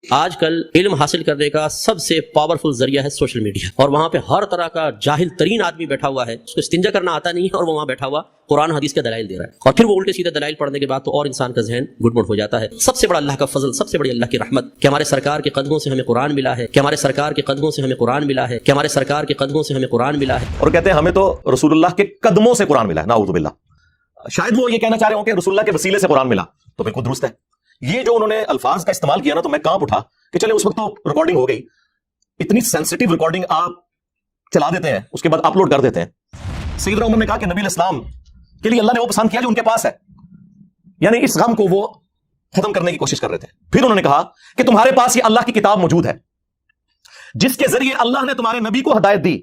آج کل علم حاصل کرنے کا سب سے پاورفل ذریعہ ہے سوشل میڈیا، اور وہاں پہ ہر طرح کا جاہل ترین آدمی بیٹھا ہوا ہے، اس کو استنجا کرنا آتا نہیں ہے اور وہ وہاں بیٹھا ہوا قرآن حدیث کے دلائل دے رہا ہے، اور پھر وہ الٹے سیدھے دلائل پڑھنے کے بعد تو اور انسان کا ذہن گڑبڑ ہو جاتا ہے۔ سب سے بڑا اللہ کا فضل، سب سے بڑی اللہ کی رحمت کہ ہمارے سرکار کے قدموں سے ہمیں قرآن ملا ہے، کہ ہمارے سرکار کے قدموں سے ہمیں قرآن ملا ہے، کہ ہمارے سرکار کے قدموں سے ہمیں قرآن ملا ہے۔ اور کہتے ہیں ہمیں تو رسول اللہ کے قدموں سے قرآن ملا ہے، نعوذ باللہ۔ شاید وہ یہ کہنا چاہ رہے ہوں کہ رسول اللہ کے وسیلے سے قرآن ملا، تو بالکل درست ہے۔ یہ جو انہوں نے الفاظ کا استعمال کیا نا، تو میں کانپ اٹھا کہ چلے اس وقت تو ریکارڈنگ ہو گئی، اتنی سینسٹیو ریکارڈنگ آپ چلا دیتے ہیں، اس کے بعد اپلوڈ کر دیتے ہیں۔ سیدنا عمر نے کہا کہ نبی الاسلام کے لیے اللہ نے وہ پسند کیا جو ان کے پاس ہے، یعنی اس غم کو وہ ختم کرنے کی کوشش کر رہے تھے۔ پھر انہوں نے کہا کہ تمہارے پاس یہ اللہ کی کتاب موجود ہے جس کے ذریعے اللہ نے تمہارے نبی کو ہدایت دی،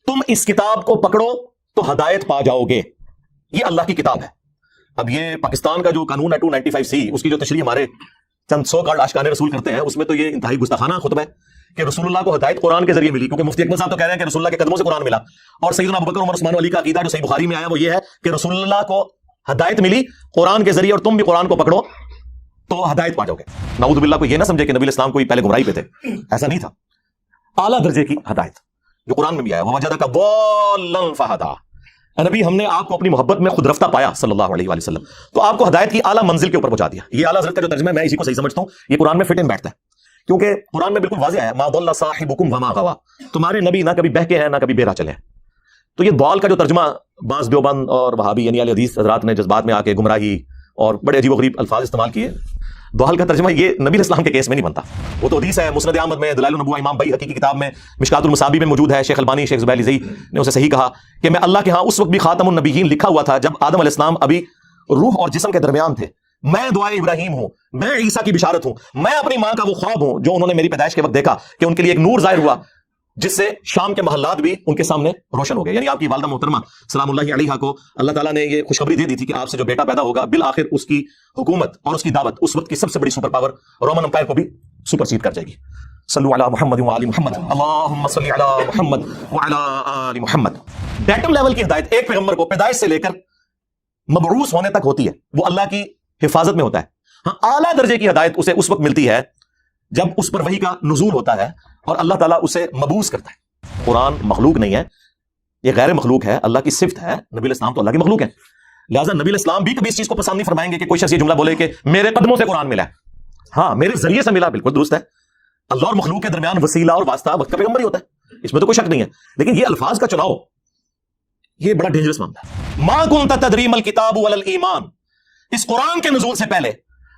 تم اس کتاب کو پکڑو تو ہدایت پا جاؤ گے۔ یہ اللہ کی کتاب ہے۔ اب یہ پاکستان کا جو قانون ہے 295C، اس کی جو تشریح ہمارے چند سو کارڈ عاشقان رسول کرتے ہیں، اس میں تو یہ انتہائی گستاخانہ خطبہ ہے کہ رسول اللہ کو ہدایت قرآن کے ذریعے ملی، کیونکہ مفتی اکمل صاحب تو کہہ رہے ہیں کہ رسول اللہ کے قدموں سے قرآن ملا، اور سیدنا ابوبکر عمر عثمان علی کا عقیدہ جو صحیح بخاری میں آیا وہ یہ ہے کہ رسول اللہ کو ہدایت ملی قرآن کے ذریعے، اور تم بھی قرآن کو پکڑو تو ہدایت پا جاؤ گے۔ نعوذ باللہ، کو یہ نہ سمجھے کہ نبی الاسلام کوئی پہلے گمراہی پہ تھے، ایسا نہیں تھا۔ اعلیٰ درجے کی ہدایت جو قرآن میں بھی آیا، وَوَجَدَكَ ضَالًّا فَهَدَىٰ۔ نبی ہم نے آپ کو اپنی محبت میں خود رفتہ پایا صلی اللہ علیہ وآلہ وسلم، تو آپ کو ہدایت کی اعلیٰ منزل کے اوپر پہنچا دیا۔ یہ اعلیٰ حضرت کا جو ترجمہ ہے میں اسی کو صحیح سمجھتا ہوں، یہ قرآن میں فٹ ان بیٹھتا ہے، کیونکہ قرآن میں بالکل واضح ہے ما ضل صاحبکم وما غوا، تمہارے نبی نہ کبھی بہکے ہیں نہ کبھی بہرا چلے ہیں۔ تو یہ ضال کا جو ترجمہ بعض دیوبند اور وہابی یعنی اہل حدیث حضرات نے جذبات میں آ کے گمراہی اور بڑے عجیب و غریب الفاظ استعمال کیے، ضال کا ترجمہ یہ نبی اسلام کے کیس میں نہیں بنتا۔ وہ تو حدیث ہے، مسند احمد میں، دلائل النبوہ امام بیہقی کی کتاب میں، مشکات المصابیح میں موجود ہے۔ شیخ البانی، شیخ زبیر علی نے اسے صحیح کہا کہ میں اللہ کے ہاں اس وقت بھی خاتم النبیین لکھا ہوا تھا جب آدم علیہ السلام ابھی روح اور جسم کے درمیان تھے۔ میں دعائے ابراہیم ہوں، میں عیسیٰ کی بشارت ہوں، میں اپنی ماں کا وہ خواب ہوں جو انہوں نے میری پیدائش کے وقت دیکھا کہ ان کے لیے ایک نور ظاہر ہوا جس سے شام کے محلات بھی ان کے سامنے روشن ہو گئے۔ یعنی آپ کی والدہ محترمہ سلام اللہ علیہا کو اللہ تعالیٰ نے یہ خوشخبری دے دی تھی کہ آپ سے جو بیٹا پیدا ہوگا بالآخر اس کی حکومت اور اس کی دعوت اس وقت کی سب سے بڑی سپر پاور رومن امپائر کو بھی سپرسیڈ کر جائے گی۔ صلو علی محمد وعلی محمد، اللہم صلی علی محمد وعلی آل محمد۔ ڈیٹم لیول کی ہدایت ایک پیغمبر کو پیدائش سے لے کر مبعوث ہونے تک ہوتی ہے، وہ اللہ کی حفاظت میں ہوتا ہے۔ ہاں، اعلیٰ درجے کی ہدایت اسے اس وقت ملتی ہے جب اس پر وحی کا نزول ہوتا ہے اور اللہ تعالیٰ اسے مبعوث کرتا ہے۔ قرآن مخلوق نہیں ہے، یہ غیر مخلوق ہے، اللہ کی صفت ہے۔ نبی الاسلام تو اللہ کی مخلوق ہے، لہٰذا نبی الاسلام بھی کبھی اس چیز کو پسند نہیں فرمائیں گے کہ کوئی شخص یہ جملہ بولے کہ میرے قدموں سے قرآن ملا ہے۔ ہاں، میرے ذریعے سے ملا، بالکل درست ہے۔ اللہ اور مخلوق کے درمیان وسیلہ اور واسطہ وقت کا پیغمبر ہی ہوتا ہے، اس میں تو کوئی شک نہیں ہے، لیکن یہ الفاظ کا چناؤ یہ بڑا ڈینجرس معاملہ ہے۔ ما کنت تدری ما الکتاب ولا الایمان، اس قرآن کے نزول سے پہلے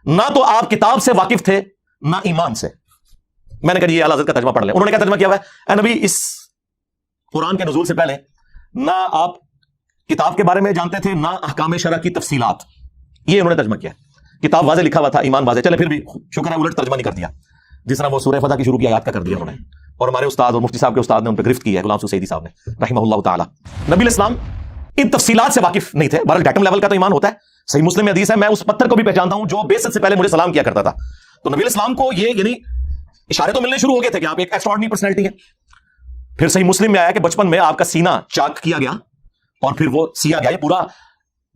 نہ تو آپ کتاب سے واقف تھے نہ ایمان سے۔ میں نے کہا یہ اعلیٰ حضرت کا ترجمہ پڑھ لیں۔ انہوں نے کیا ترجمہ کیا ہوا ہے؟ اے نبی، اس قرآن کے نزول سے پہلے نہ آپ کتاب کے بارے میں جانتے تھے نہ احکام شرع کی تفصیلات، یہ انہوں نے ترجمہ کیا۔ کتاب واضح لکھا ہوا تھا، ایمان واضح، چلے پھر بھی شکر ہے الٹ ترجمہ نہیں کر دیا، جس طرح وہ سورہ فتح کی شروع کی آیات کا کر دیا انہوں نے، اور ہمارے استاد اور مفتی صاحب کے استاد نے ان پہ گرفت کی ہے، غلام سعیدی صاحب نے رحمہ اللہ تعالی۔ نبی الاسلام ان تفصیلات سے واقف نہیں تھے، بہرحال ڈیٹم لیول کا تو ایمان ہوتا ہے۔ صحیح مسلم میں حدیث ہے، میں اس پتھر کو بھی پہچانتا ہوں جو بعثت سے پہلے مجھے سلام کیا کرتا تھا۔ تو نبی الاسلام کو یہ یعنی اشارے تو ملنے شروع ہو گئے تھے کہ آپ ایک ایکسٹراڈنری پرسنالٹی ہیں۔ پھر صحیح مسلم میں آیا کہ بچپن میں آپ کا سینہ چاک کیا گیا اور پھر وہ سیا گیا۔ یہ پورا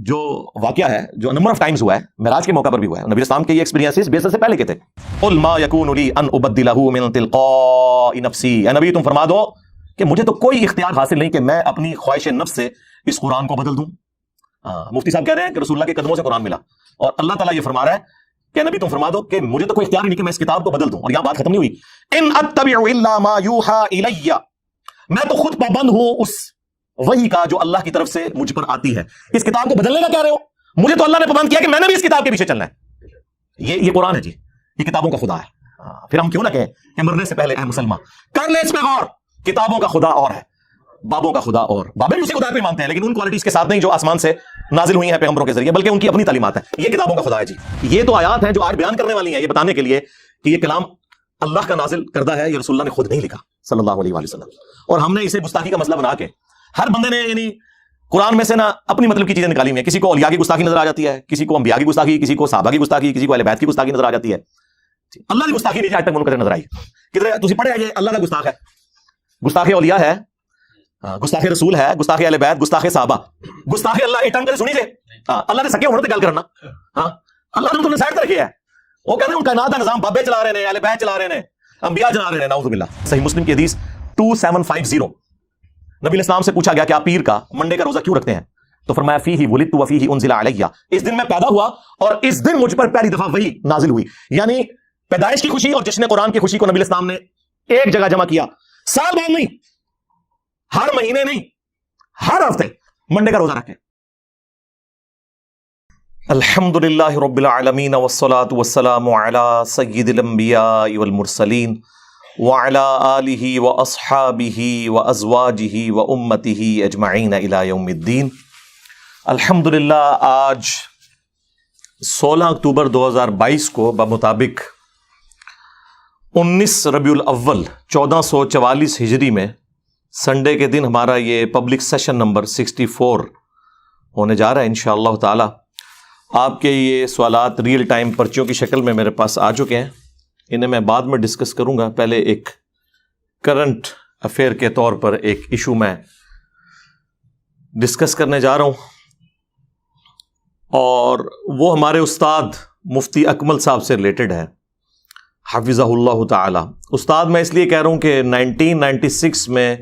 جو واقعہ ہے جو نمبر آف ٹائمز ہوا ہے، معراج کے موقع پر بھی ہوا ہے، نبی الاسلام کے یہ ایکسپیرینسز بعثت سے پہلے کے تھے۔ قل ما یکون لی ان ابدلہ من تلقاء نفسی، اے نبی تم فرما دو کہ مجھے تو کوئی اختیار حاصل نہیں کہ میں اپنی خواہش نفس سے اس قرآن کو بدل دوں۔ مفتی صاحب کہہ رہے ہیں کہ رسول اللہ کے قدموں سے قرآن ملا، اور اللہ تعالیٰ یہ فرما رہا ہے کہ نبی تم فرما دو کہ مجھے تو کوئی اختیار نہیں کہ میں اس کتاب کو بدل دوں۔ اور یہاں بات ختم نہیں ہوئی، ان اتبع الا ما یوحى الی، میں تو خود پابند ہوں اس وحی کا جو اللہ کی طرف سے مجھ پر آتی ہے۔ اس کتاب کو بدلنے کا کہہ رہے ہو؟ مجھے تو اللہ نے پابند کیا کہ میں نے بھی اس کتاب کے پیچھے چلنا ہے۔ یہ قرآن ہے جی، یہ کتابوں کا خدا ہے۔ پھر ہم کیوں نہ کہیں کہ مرنے سے پہلے اے مسلمان کر لے اس پہ غور، کتابوں کا خدا اور ہے، بابوں کا خدا اور، بابے بھی اسی خدا پہ مانتے ہیں لیکن ان کوالٹیز کے ساتھ نہیں جو آسمان سے نازل ہوئی ہیں پیغمبروں کے ذریعے، بلکہ ان کی اپنی تعلیمات ہیں۔ یہ کتابوں کا خدا ہے جی۔ یہ تو آیات ہیں جو آج بیان کرنے والی ہیں، یہ بتانے کے لیے کہ یہ کلام اللہ کا نازل کردہ ہے، یہ رسول اللہ نے خود نہیں لکھا صلی اللہ علیہ وآلہ وسلم۔ اور ہم نے اسے گستاخی کا مسئلہ بنا کے ہر بندے نے یعنی قرآن میں سے نہ اپنی مطلب کی چیزیں نکالی ہوئی ہیں۔ کسی کو اولیاء کی گستاخی نظر آ جاتی ہے، کسی کو انبیاء کی گستاخی، کسی کو صحابہ کی گستاخی، کسی کو اہل بیت کی گستاخی نظر آ جاتی ہے۔ اللہ کی گستاخی نہیں آج تک منقطع نظر آئی۔ کدھر تسی پڑھے یہ اللہ کا گستاخ ہے، گستاخ اولیاء ہے، گستاخ رسول ہے، گستاخ اہل بیت، گستاخ صحابہ، گستاخ اللہ۔ ایک ٹائم کرے سنی جے اللہ نے سکے ہونے تے گل کرنا، ہاں اللہ نے تمہیں سائڈ تے رکھے ہے، وہ کہہ رہے ہیں ان کائنات کا نظام بابے چلا رہے ہیں، اہل بیت چلا رہے ہیں، انبیاء چلا رہے ہیں، نعوذ باللہ۔ صحیح مسلم کی حدیث 2750، نبی الاسلام سے پوچھا گیا کہ آپ پیر کا منڈے کا روزہ کیوں رکھتے ہیں؟ تو فرمایا فیہ ولدت وفیہ انزل علیہ، اس دن میں پیدا ہوا اور اس دن مجھ پر پہلی دفعہ وحی نازل ہوئی۔ یعنی پیدائش کی خوشی اور جشن قرآن کی خوشی کو نبی الاسلام نے ایک جگہ جمع کیا، سال بعد نہیں، ہر مہینے نہیں، ہر ہفتے منڈے کا روزہ رکھے۔ الحمدللہ رب العالمین والصلاة والسلام علی سید الانبیاء والمرسلین وعلی آلہ واصحابہ وازواجہ وامتہ اجمعین الی یوم الدین۔ الحمدللہ آج 16 اکتوبر 2022 کو بمطابق 19 ربیع الاول 1444 ہجری میں سنڈے کے دن ہمارا یہ پبلک سیشن نمبر 64 ہونے جا رہا ہے انشاءاللہ تعالی۔ آپ کے یہ سوالات ریئل ٹائم پرچیوں کی شکل میں میرے پاس آ چکے ہیں، انہیں میں بعد میں ڈسکس کروں گا۔ پہلے ایک کرنٹ افیئر کے طور پر ایک ایشو میں ڈسکس کرنے جا رہا ہوں، اور وہ ہمارے استاد مفتی اکمل صاحب سے ریلیٹڈ ہے، حفظہ اللہ تعالی۔ استاد میں اس لیے کہہ رہا ہوں کہ 1996 میں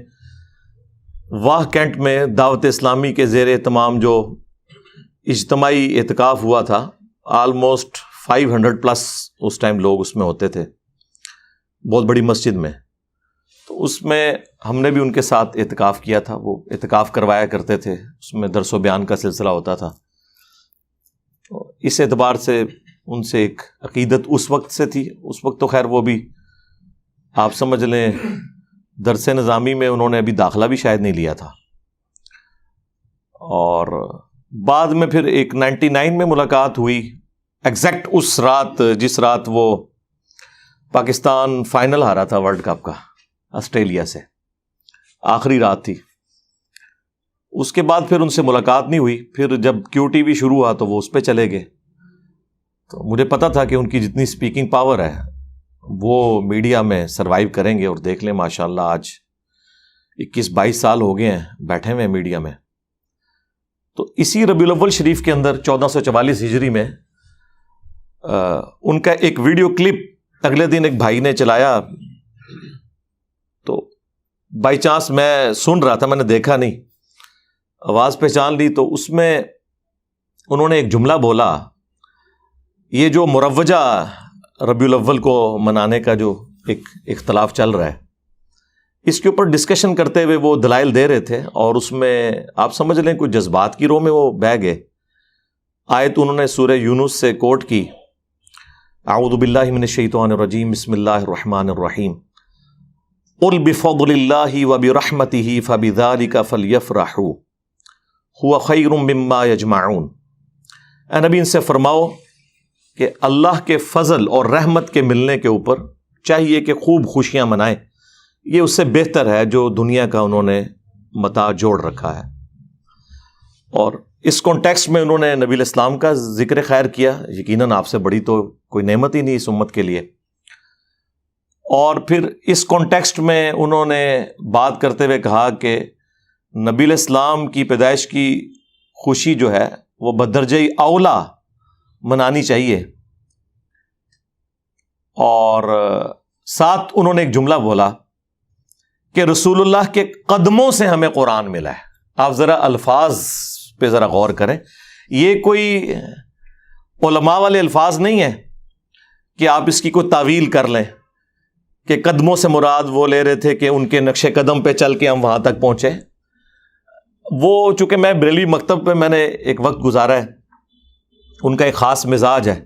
واہ کینٹ میں دعوت اسلامی کے زیر اہتمام جو اجتماعی اعتکاف ہوا تھا، آلموسٹ 500 پلس اس ٹائم لوگ اس میں ہوتے تھے، بہت بڑی مسجد میں۔ تو اس میں ہم نے بھی ان کے ساتھ اعتکاف کیا تھا، وہ اعتکاف کروایا کرتے تھے، اس میں درس و بیان کا سلسلہ ہوتا تھا۔ اس اعتبار سے ان سے ایک عقیدت اس وقت سے تھی، اس وقت تو خیر وہ بھی آپ سمجھ لیں درس نظامی میں انہوں نے ابھی داخلہ بھی شاید نہیں لیا تھا، اور بعد میں پھر ایک 99 میں ملاقات ہوئی، ایگزیکٹ اس رات جس رات وہ پاکستان فائنل ہارا تھا ورلڈ کپ کا آسٹریلیا سے، آخری رات تھی۔ اس کے بعد پھر ان سے ملاقات نہیں ہوئی۔ پھر جب کیو ٹی وی شروع ہوا تو وہ اس پہ چلے گئے، تو مجھے پتا تھا کہ ان کی جتنی سپیکنگ پاور ہے وہ میڈیا میں سروائیو کریں گے، اور دیکھ لیں ماشاءاللہ آج 21-22 سال ہو گئے ہیں بیٹھے ہوئے میڈیا میں۔ تو اسی ربیع الاول شریف کے اندر 1444 ہجری میں ان کا ایک ویڈیو کلپ اگلے دن ایک بھائی نے چلایا، تو بائی چانس میں سن رہا تھا، میں نے دیکھا نہیں، آواز پہچان لی۔ تو اس میں انہوں نے ایک جملہ بولا، یہ جو مروجہ ربیع الاول کو منانے کا جو ایک اختلاف چل رہا ہے، اس کے اوپر ڈسکشن کرتے ہوئے وہ دلائل دے رہے تھے، اور اس میں آپ سمجھ لیں کوئی جذبات کی رو میں وہ بہہ گئے۔ آیت انہوں نے سورہ یونس سے کوٹ کی، اعوذ باللہ من الشیطان الرجیم، بسم اللہ الرحمن الرحیم، قل بفضل اللہ وبرحمتہ فبذلک فلیفرحوا هو خیر مما یجمعون۔ اے نبی ان سے فرماؤ کہ اللہ کے فضل اور رحمت کے ملنے کے اوپر چاہیے کہ خوب خوشیاں منائیں، یہ اس سے بہتر ہے جو دنیا کا انہوں نے متاع جوڑ رکھا ہے۔ اور اس کانٹیکسٹ میں انہوں نے نبی الاسلام کا ذکر خیر کیا، یقیناً آپ سے بڑی تو کوئی نعمت ہی نہیں اس امت کے لیے۔ اور پھر اس کانٹیکسٹ میں انہوں نے بات کرتے ہوئے کہا کہ نبی الاسلام کی پیدائش کی خوشی جو ہے وہ بدرجہ اولا منانی چاہیے، اور ساتھ انہوں نے ایک جملہ بولا کہ رسول اللہ کے قدموں سے ہمیں قرآن ملا ہے۔ آپ ذرا الفاظ پہ ذرا غور کریں، یہ کوئی علماء والے الفاظ نہیں ہیں کہ آپ اس کی کوئی تعویل کر لیں کہ قدموں سے مراد وہ لے رہے تھے کہ ان کے نقش قدم پہ چل کے ہم وہاں تک پہنچے۔ وہ چونکہ میں بریلوی مکتب پہ میں نے ایک وقت گزارا ہے، ان کا ایک خاص مزاج ہے،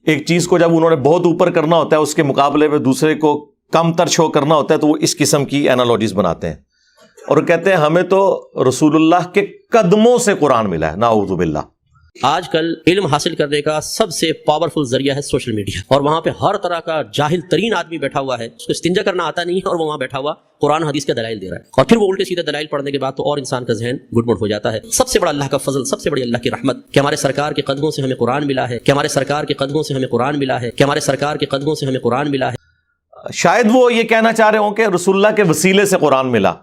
ایک چیز کو جب انہوں نے بہت اوپر کرنا ہوتا ہے اس کے مقابلے میں دوسرے کو کم تر شو کرنا ہوتا ہے، تو وہ اس قسم کی اینالوجیز بناتے ہیں، اور کہتے ہیں ہمیں تو رسول اللہ کے قدموں سے قرآن ملا ہے، نعوذ باللہ۔ آج کل علم حاصل کرنے کا سب سے پاورفل ذریعہ ہے سوشل میڈیا، اور وہاں پہ ہر طرح کا جاہل ترین آدمی بیٹھا ہوا ہے، اس کو استنجا کرنا آتا نہیں ہے، اور وہ وہاں بیٹھا ہوا قرآن حدیث کے دلائل دے رہا ہے، اور پھر وہ الٹے سیدھے دلائل پڑھنے کے بعد تو اور انسان کا ذہن گڑبڑ ہو جاتا ہے۔ سب سے بڑا اللہ کا فضل، سب سے بڑی اللہ کی رحمت کہ ہمارے سرکار کے قدموں سے ہمیں قرآن ملا ہے، کہ ہمارے سرکار کے قدموں سے ہمیں قرآن ملا ہے، کہ ہمارے سرکار کے قدموں سے ہمیں قرآن ملا ہے۔ شاید وہ یہ کہنا چاہ رہے ہوں کہ رسول اللہ کے وسیلے سے قرآن ملا،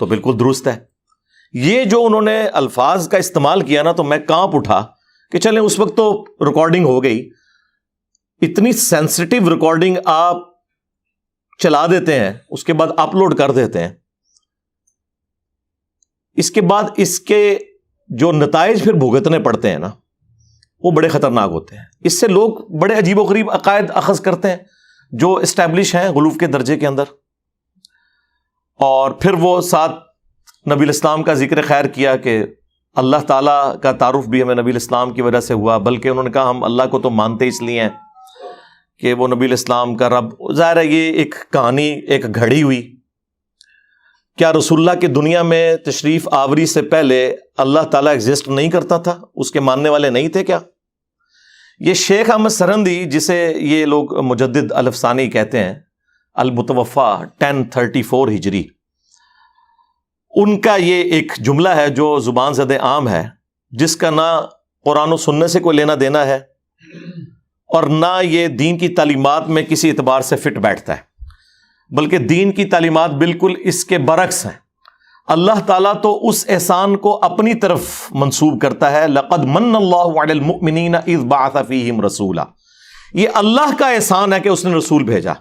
تو بالکل درست ہے۔ یہ جو انہوں نے الفاظ کا استعمال کیا نا، تو میں کانپ اٹھا کہ چلیں اس وقت تو ریکارڈنگ ہو گئی، اتنی سینسٹیو ریکارڈنگ آپ چلا دیتے ہیں، اس کے بعد اپلوڈ کر دیتے ہیں، اس کے بعد اس کے جو نتائج پھر بھگتنے پڑتے ہیں نا، وہ بڑے خطرناک ہوتے ہیں۔ اس سے لوگ بڑے عجیب و غریب عقائد اخذ کرتے ہیں جو اسٹیبلش ہیں غلوف کے درجے کے اندر، اور پھر وہ ساتھ نبی الاسلام کا ذکر خیر کیا کہ اللہ تعالیٰ کا تعارف بھی ہمیں نبی الاسلام کی وجہ سے ہوا، بلکہ انہوں نے کہا ہم اللہ کو تو مانتے اس لیے ہیں کہ وہ نبی الاسلام کا رب۔ ظاہر ہے یہ ایک کہانی، ایک گھڑی ہوئی۔ کیا رسول اللہ کی دنیا میں تشریف آوری سے پہلے اللہ تعالیٰ ایگزسٹ نہیں کرتا تھا؟ اس کے ماننے والے نہیں تھے کیا؟ یہ شیخ احمد سرہندی، جسے یہ لوگ مجدد الافسانی کہتے ہیں، المتوفا 1034 ہجری، ان کا یہ ایک جملہ ہے جو زبان زد عام ہے، جس کا نہ قرآن و سنت سے کوئی لینا دینا ہے اور نہ یہ دین کی تعلیمات میں کسی اعتبار سے فٹ بیٹھتا ہے، بلکہ دین کی تعلیمات بالکل اس کے برعکس ہیں۔ اللہ تعالیٰ تو اس احسان کو اپنی طرف منسوب کرتا ہے، لقد من اللہ علی المؤمنین اذ بعث فیہم رسولا، یہ اللہ کا احسان ہے کہ اس نے رسول بھیجا۔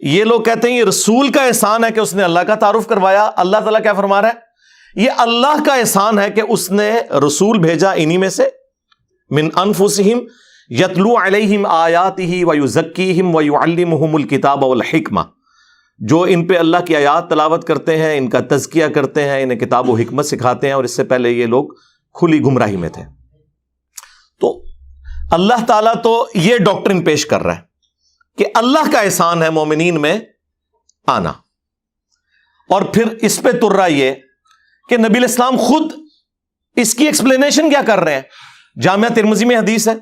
یہ لوگ کہتے ہیں یہ رسول کا احسان ہے کہ اس نے اللہ کا تعارف کروایا۔ اللہ تعالیٰ کیا فرما رہا ہے؟ یہ اللہ کا احسان ہے کہ اس نے رسول بھیجا انہی میں سے، من انفسہم یتلو علیہم آیاتہ ویزکیہم ویعلمہم الکتاب والحکمہ، جو ان پہ اللہ کی آیات تلاوت کرتے ہیں، ان کا تزکیہ کرتے ہیں، انہیں کتاب و حکمت سکھاتے ہیں، اور اس سے پہلے یہ لوگ کھلی گمراہی میں تھے۔ تو اللہ تعالیٰ تو یہ ڈاکٹرن پیش کر رہا ہے کہ اللہ کا احسان ہے مومنین میں آنا، اور پھر اس پہ تر یہ کہ نبی الاسلام خود اس کی ایکسپلینیشن کیا کر رہے ہیں۔ جامعہ ترمذی میں حدیث ہے،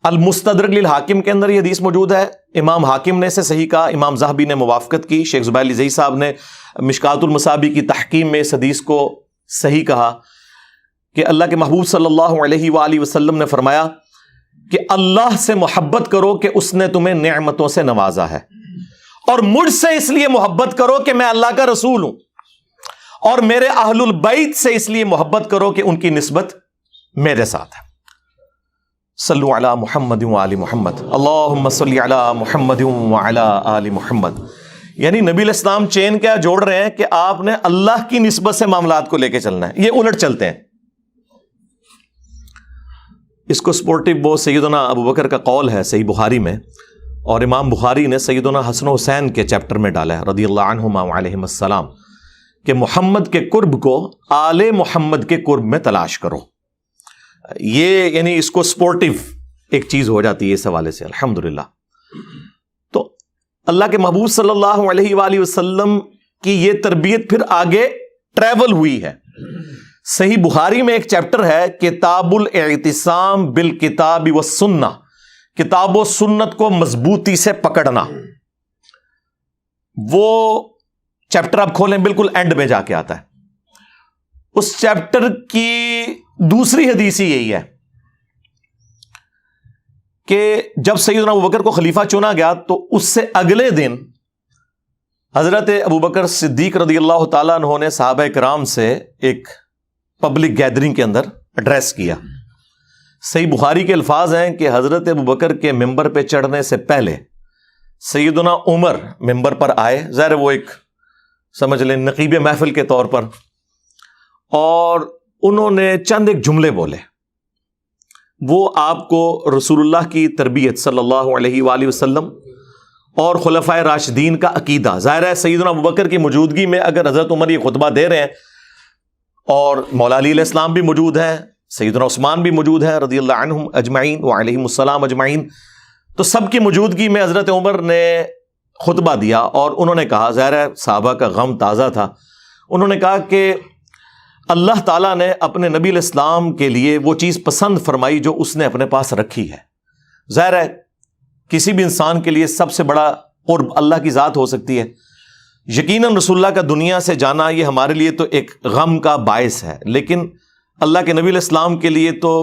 المستدرک للحاکم کے اندر یہ حدیث موجود ہے، امام حاکم نے اسے صحیح کہا، امام ذہبی نے موافقت کی، شیخ زبیر الزئی صاحب نے مشکات المصابیح کی تحکیم میں اس حدیث کو صحیح کہا کہ اللہ کے محبوب صلی اللہ علیہ وآلہ وسلم نے فرمایا کہ اللہ سے محبت کرو کہ اس نے تمہیں نعمتوں سے نوازا ہے، اور مجھ سے اس لیے محبت کرو کہ میں اللہ کا رسول ہوں، اور میرے اہل البیت سے اس لیے محبت کرو کہ ان کی نسبت میرے ساتھ ہے۔ صلو علی محمد وآل محمد، اللہم صلی علی محمد وعلی آل محمد۔ یعنی نبی الاسلام چین کیا جوڑ رہے ہیں کہ آپ نے اللہ کی نسبت سے معاملات کو لے کے چلنا ہے، یہ الٹ چلتے ہیں۔ اس کو سپورٹیو وہ سیدنا ابو بکر کا قول ہے صحیح بخاری میں، اور امام بخاری نے سیدنا حسن و حسین کے چیپٹر میں ڈالا ہے رضی اللہ عنہما وعلیہم السلام، کہ محمد کے قرب کو آل محمد کے قرب میں تلاش کرو۔ یہ یعنی اس کو سپورٹیو ایک چیز ہو جاتی ہے اس حوالے سے، الحمدللہ۔ تو اللہ کے محبوب صلی اللہ علیہ وآلہ وسلم کی یہ تربیت پھر آگے ٹریول ہوئی ہے۔ صحیح بخاری میں ایک چیپٹر ہے کتاب الاعتصام بالکتاب والسنہ، کتاب و سنت کو مضبوطی سے پکڑنا۔ وہ چیپٹر آپ کھولیں بالکل اینڈ میں جا کے آتا ہے۔ اس چیپٹر کی دوسری حدیث ہی یہی ہے کہ جب سیدنا ابوبکر کو خلیفہ چنا گیا تو اس سے اگلے دن حضرت ابوبکر صدیق رضی اللہ تعالیٰ عنہ نے صحابہ کرام سے ایک پبلک گیدرنگ کے اندر ایڈریس کیا۔ صحیح بخاری کے الفاظ ہیں کہ حضرت ابوبکر کے ممبر پہ چڑھنے سے پہلے سیدنا عمر ممبر پر آئے، ظاہر وہ ایک سمجھ لیں نقیب محفل کے طور پر، اور انہوں نے چند ایک جملے بولے۔ وہ آپ کو رسول اللہ کی تربیت صلی اللہ علیہ وآلہ وسلم اور خلفائے راشدین کا عقیدہ، ظاہر ہے سیدنا ابوبکر کی موجودگی میں اگر حضرت عمر یہ خطبہ دے رہے ہیں اور مولا علی علیہ السلام بھی موجود ہیں، سیدنا عثمان بھی موجود ہیں رضی اللہ عنہم اجمعین وعلیہم السلام اجمعین، تو سب کی موجودگی میں حضرت عمر نے خطبہ دیا، اور انہوں نے کہا، ظاہر ہے صحابہ کا غم تازہ تھا، انہوں نے کہا کہ اللہ تعالیٰ نے اپنے نبی علیہ السلام کے لیے وہ چیز پسند فرمائی جو اس نے اپنے پاس رکھی ہے۔ ظاہر ہے کسی بھی انسان کے لیے سب سے بڑا قرب اللہ کی ذات ہو سکتی ہے، یقیناً رسول اللہ کا دنیا سے جانا یہ ہمارے لیے تو ایک غم کا باعث ہے، لیکن اللہ کے نبی علیہ السلام کے لیے تو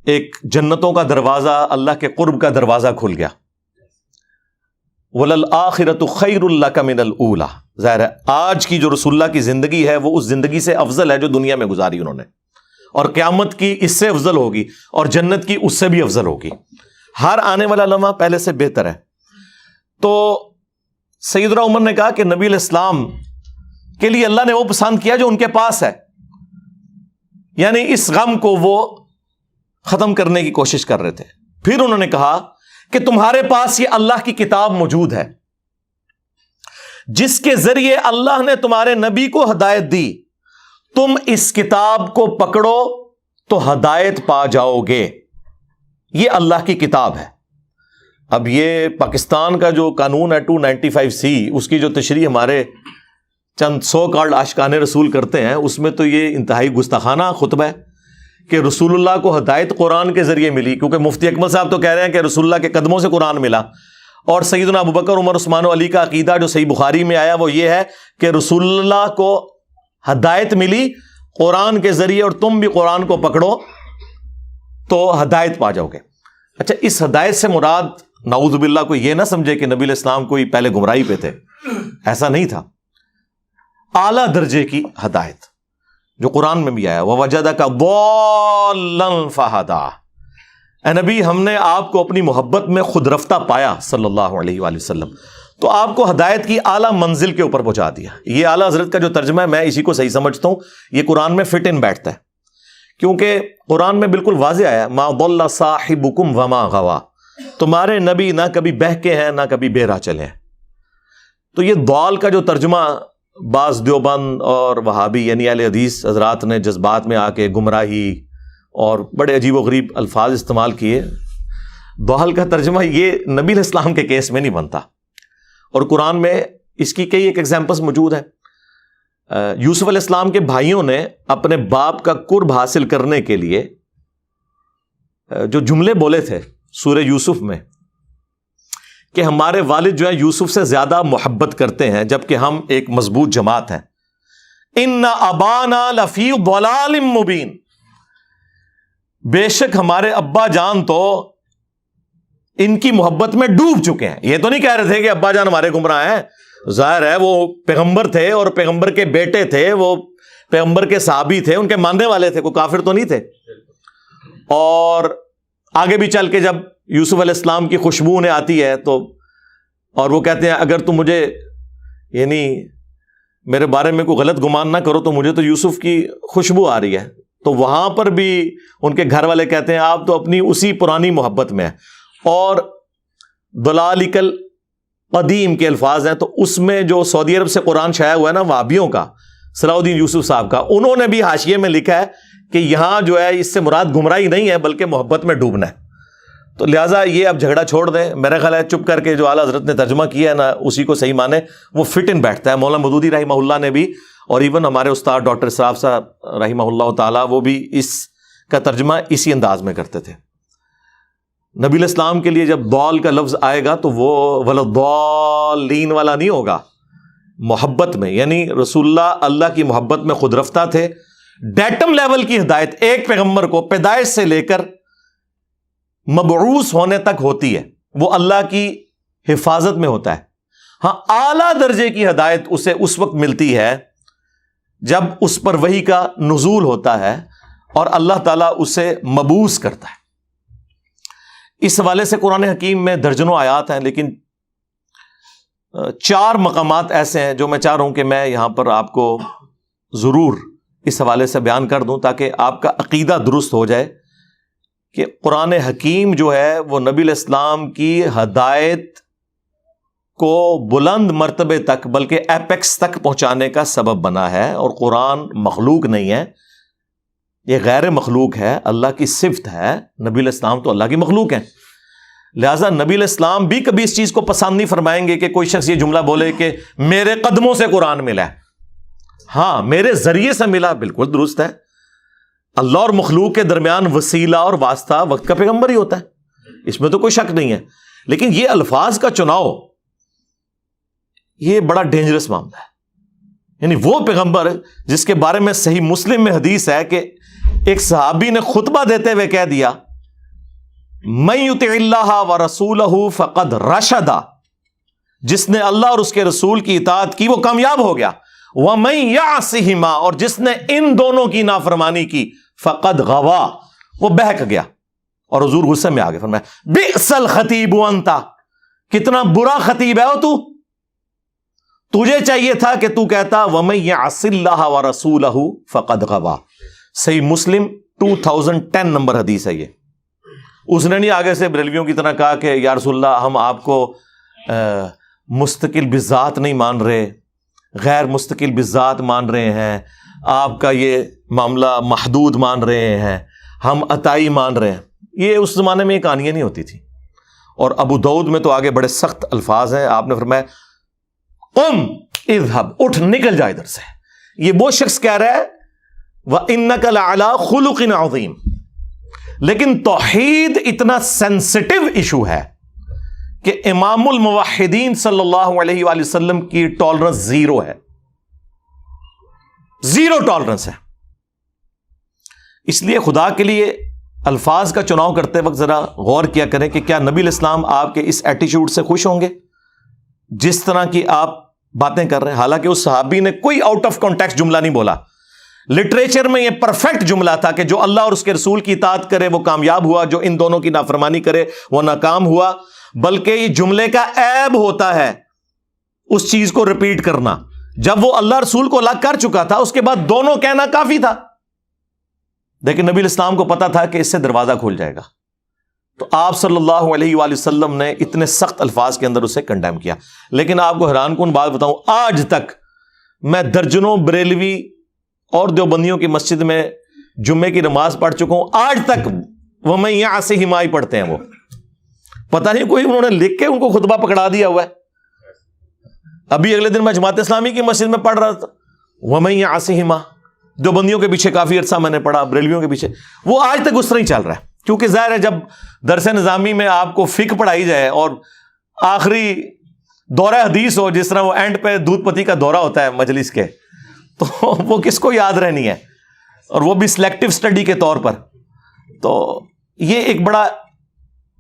ایک جنتوں کا دروازہ، اللہ کے قرب کا دروازہ کھل گیا۔ وَلَلْآخِرَةُ خَيْرٌ لَكَ مِنَ الْأُولَى، ظاہر ہے آج کی جو رسول اللہ کی زندگی ہے وہ اس زندگی سے افضل ہے جو دنیا میں گزاری انہوں نے، اور قیامت کی اس سے افضل ہوگی، اور جنت کی اس سے بھی افضل ہوگی۔ ہر آنے والا لمحہ پہلے سے بہتر ہے. تو سیدنا عمر نے کہا کہ نبی علیہ السلام کے لیے اللہ نے وہ پسند کیا جو ان کے پاس ہے، یعنی اس غم کو وہ ختم کرنے کی کوشش کر رہے تھے. پھر انہوں نے کہا کہ تمہارے پاس یہ اللہ کی کتاب موجود ہے جس کے ذریعے اللہ نے تمہارے نبی کو ہدایت دی، تم اس کتاب کو پکڑو تو ہدایت پا جاؤ گے. یہ اللہ کی کتاب ہے. اب یہ پاکستان کا جو قانون ہے 295C، اس کی جو تشریح ہمارے چند سو کارڈ عاشقان رسول کرتے ہیں، اس میں تو یہ انتہائی گستاخانہ خطبہ ہے کہ رسول اللہ کو ہدایت قرآن کے ذریعے ملی، کیونکہ مفتی اکمل صاحب تو کہہ رہے ہیں کہ رسول اللہ کے قدموں سے قرآن ملا. اور سیدنا ابوبکر، عمر، عثمان و علی کا عقیدہ جو صحیح بخاری میں آیا وہ یہ ہے کہ رسول اللہ کو ہدایت ملی قرآن کے ذریعے، اور تم بھی قرآن کو پکڑو تو ہدایت پا جاؤ گے. اچھا، اس ہدایت سے مراد نعوذ باللہ کوئی یہ نہ سمجھے کہ نبی علیہ السلام کوئی پہلے گمراہی پہ تھے، ایسا نہیں تھا. اعلیٰ درجے کی ہدایت جو قرآن میں بھی آیا، وَوَجَدَكَ ضَالًّا فَهَدَىٰ. اے نبی، ہم نے آپ کو اپنی محبت میں خود رفتہ پایا صلی اللہ علیہ وآلہ وسلم، تو آپ کو ہدایت کی اعلیٰ منزل کے اوپر پہنچا دیا. یہ اعلیٰ حضرت کا جو ترجمہ ہے میں اسی کو صحیح سمجھتا ہوں، یہ قرآن میں فٹ ان بیٹھتا ہے، کیونکہ قرآن میں بالکل واضح آیا مَا ضَلَّ صَاحِبُكُمْ وَمَا غَوَىٰ. تمہارے نبی نہ کبھی بہکے ہیں نہ کبھی بے راہ چلے ہیں. تو یہ ضال کا جو ترجمہ بعض دیوبند اور وہابی یعنی اہل حدیث حضرات نے جذبات میں آ کے گمراہی اور بڑے عجیب و غریب الفاظ استعمال کیے، ضال کا ترجمہ یہ نبی علیہ السلام کے کیس میں نہیں بنتا. اور قرآن میں اس کی کئی ایک ایگزامپلس موجود ہیں. یوسف علیہ السلام کے بھائیوں نے اپنے باپ کا قرب حاصل کرنے کے لیے جو جملے بولے تھے سورہ یوسف میں کہ ہمارے والد جو ہیں یوسف سے زیادہ محبت کرتے ہیں جبکہ ہم ایک مضبوط جماعت ہیں. ان ابانا لفی ضلال مبین. بے شک ہمارے ابا جان تو ان کی محبت میں ڈوب چکے ہیں. یہ تو نہیں کہہ رہے تھے کہ ابا جان ہمارے گمراہ ہیں، ظاہر ہے وہ پیغمبر تھے اور پیغمبر کے بیٹے تھے، وہ پیغمبر کے صحابی تھے، ان کے ماننے والے تھے، کوئی کافر تو نہیں تھے. اور آگے بھی چل کے جب یوسف علیہ السلام کی خوشبو انہیں آتی ہے تو اور وہ کہتے ہیں اگر تم مجھے یعنی میرے بارے میں کوئی غلط گمان نہ کرو تو مجھے تو یوسف کی خوشبو آ رہی ہے. تو وہاں پر بھی ان کے گھر والے کہتے ہیں آپ تو اپنی اسی پرانی محبت میں ہیں. اور ضلالک القدیم کے الفاظ ہیں، تو اس میں جو سعودی عرب سے قرآن شائع ہوا ہے نا وہابیوں کا، صلاح الدین یوسف صاحب کا، انہوں نے بھی حاشیے میں لکھا ہے کہ یہاں جو ہے اس سے مراد گمراہی نہیں ہے بلکہ محبت میں ڈوبنا ہے. تو لہٰذا یہ اب جھگڑا چھوڑ دیں. میرا خیال ہے چپ کر کے جو اعلیٰ حضرت نے ترجمہ کیا ہے نا اسی کو صحیح مانے، وہ فٹ ان بیٹھتا ہے. مولانا مودودی رحمہ اللہ نے بھی، اور ایون ہمارے استاد ڈاکٹر اسراف صاحب رحمہ اللہ تعالیٰ، وہ بھی اس کا ترجمہ اسی انداز میں کرتے تھے. نبی علیہ السلام کے لیے جب ضال کا لفظ آئے گا تو وہ وَلَضَّالِّينَ والا نہیں ہوگا، محبت میں، یعنی رسول اللہ اللہ کی محبت میں خود رفتہ تھے. ڈیٹم لیول کی ہدایت ایک پیغمبر کو پیدائش سے لے کر مبعوث ہونے تک ہوتی ہے، وہ اللہ کی حفاظت میں ہوتا ہے. ہاں، اعلیٰ درجے کی ہدایت اسے اس وقت ملتی ہے جب اس پر وحی کا نزول ہوتا ہے اور اللہ تعالیٰ اسے مبعوث کرتا ہے. اس حوالے سے قرآن حکیم میں درجنوں آیات ہیں، لیکن 4 مقامات ایسے ہیں جو میں چاہ رہا ہوں کہ میں یہاں پر آپ کو ضرور اس حوالے سے بیان کر دوں تاکہ آپ کا عقیدہ درست ہو جائے کہ قرآن حکیم جو ہے وہ نبی علیہ السلام کی ہدایت کو بلند مرتبے تک بلکہ ایپیکس تک پہنچانے کا سبب بنا ہے. اور قرآن مخلوق نہیں ہے، یہ غیر مخلوق ہے، اللہ کی صفت ہے. نبی علیہ السلام تو اللہ کی مخلوق ہیں، لہٰذا نبی علیہ السلام بھی کبھی اس چیز کو پسند نہیں فرمائیں گے کہ کوئی شخص یہ جملہ بولے کہ میرے قدموں سے قرآن ملا ہے. ہاں، میرے ذریعے سے ملا، بالکل درست ہے. اللہ اور مخلوق کے درمیان وسیلہ اور واسطہ وقت کا پیغمبر ہی ہوتا ہے، اس میں تو کوئی شک نہیں ہے. لیکن یہ الفاظ کا چناؤ یہ بڑا ڈینجرس معاملہ ہے. یعنی وہ پیغمبر جس کے بارے میں صحیح مسلم میں حدیث ہے کہ ایک صحابی نے خطبہ دیتے ہوئے کہہ دیا مَن یُطِعِ اللَّهَ وَرَسُولَهُ فَقَدْ رَشَدَ، جس نے اللہ اور اس کے رسول کی اطاعت کی وہ کامیاب ہو گیا. وَمَن يَعْصِهِمَا، اور جس نے ان دونوں کی نافرمانی کی فَقَدْ غَوَا، وہ بہک گیا. اور حضور غصے میں آگے فرمایا بئس الخطیب انت، کتنا برا خطیب ہے تو، تجھے چاہیے تھا کہ تو کہتا وَمَن يَعْصِ اللَّهَ وَرَسُولَهُ فَقَدْ غَوَىٰ. صحیح مسلم 2010 نمبر حدیث ہے یہ. اس نے نہیں آگے سے بریلویوں کی طرح کہا کہ یا رسول اللہ ہم آپ کو مستقل بذات نہیں مان رہے، غیر مستقل بذات مان رہے ہیں، آپ کا یہ معاملہ محدود مان رہے ہیں، ہم عطائی مان رہے ہیں. یہ اس زمانے میں یہ کہانیاں نہیں ہوتی تھی. اور ابو داؤد میں تو آگے بڑے سخت الفاظ ہیں. آپ نے فرمایا قم اذهب، اٹھ نکل جا ادھر سے. یہ وہ شخص کہہ رہا ہے وَإِنَّكَ لَعَلَىٰ خُلُقٍ عَظِيمٍ. لیکن توحید اتنا سینسٹیو ایشو ہے کہ امام الموحدین صلی اللہ علیہ وآلہ وسلم کی ٹالرنس زیرو ہے، زیرو ٹالرنس ہے. اس لیے خدا کے لیے الفاظ کا چناؤ کرتے وقت ذرا غور کیا کریں کہ کیا نبی الاسلام آپ کے اس ایٹیچیوڈ سے خوش ہوں گے جس طرح کی آپ باتیں کر رہے ہیں. حالانکہ اس صحابی نے کوئی آؤٹ آف کانٹیکسٹ جملہ نہیں بولا، لٹریچر میں یہ پرفیکٹ جملہ تھا کہ جو اللہ اور اس کے رسول کی اطاعت کرے وہ کامیاب ہوا، جو ان دونوں کی نافرمانی کرے وہ ناکام ہوا. بلکہ یہ جملے کا عیب ہوتا ہے اس چیز کو ریپیٹ کرنا. جب وہ اللہ رسول کو الگ کر چکا تھا اس کے بعد دونوں کہنا کافی تھا، لیکن نبی الاسلام کو پتا تھا کہ اس سے دروازہ کھل جائے گا. تو آپ صلی اللہ علیہ وآلہ وسلم نے اتنے سخت الفاظ کے اندر اسے کنڈیم کیا. لیکن آپ کو حیران کن بات بتاؤں، آج تک میں درجنوں بریلوی اور دیوبندیوں کی مسجد میں جمعے کی نماز پڑھ چکا ہوں، آج تک وہ میں یہاں سے ہمائی پڑھتے ہیں. وہ پتہ نہیں کوئی انہوں نے لکھ کے ان کو خطبہ پکڑا دیا ہوا ہے. ابھی اگلے دن میں جماعت اسلامی کی مسجد میں پڑھ رہا تھا وہ میں یہاں سے ہما، دیوبندیوں کے پیچھے کافی عرصہ میں نے پڑھا، بریلویوں کے پیچھے. وہ آج تک اس طرح ہی چل رہا ہے. کیونکہ ظاہر ہے جب درس نظامی میں آپ کو فقہ پڑھائی جائے اور آخری دورہ حدیث ہو، جس طرح وہ اینڈ پہ دودھ پتی کا دورہ ہوتا ہے مجلس کے، تو وہ کس کو یاد رہنی ہے، اور وہ بھی سلیکٹو سٹڈی کے طور پر. تو یہ ایک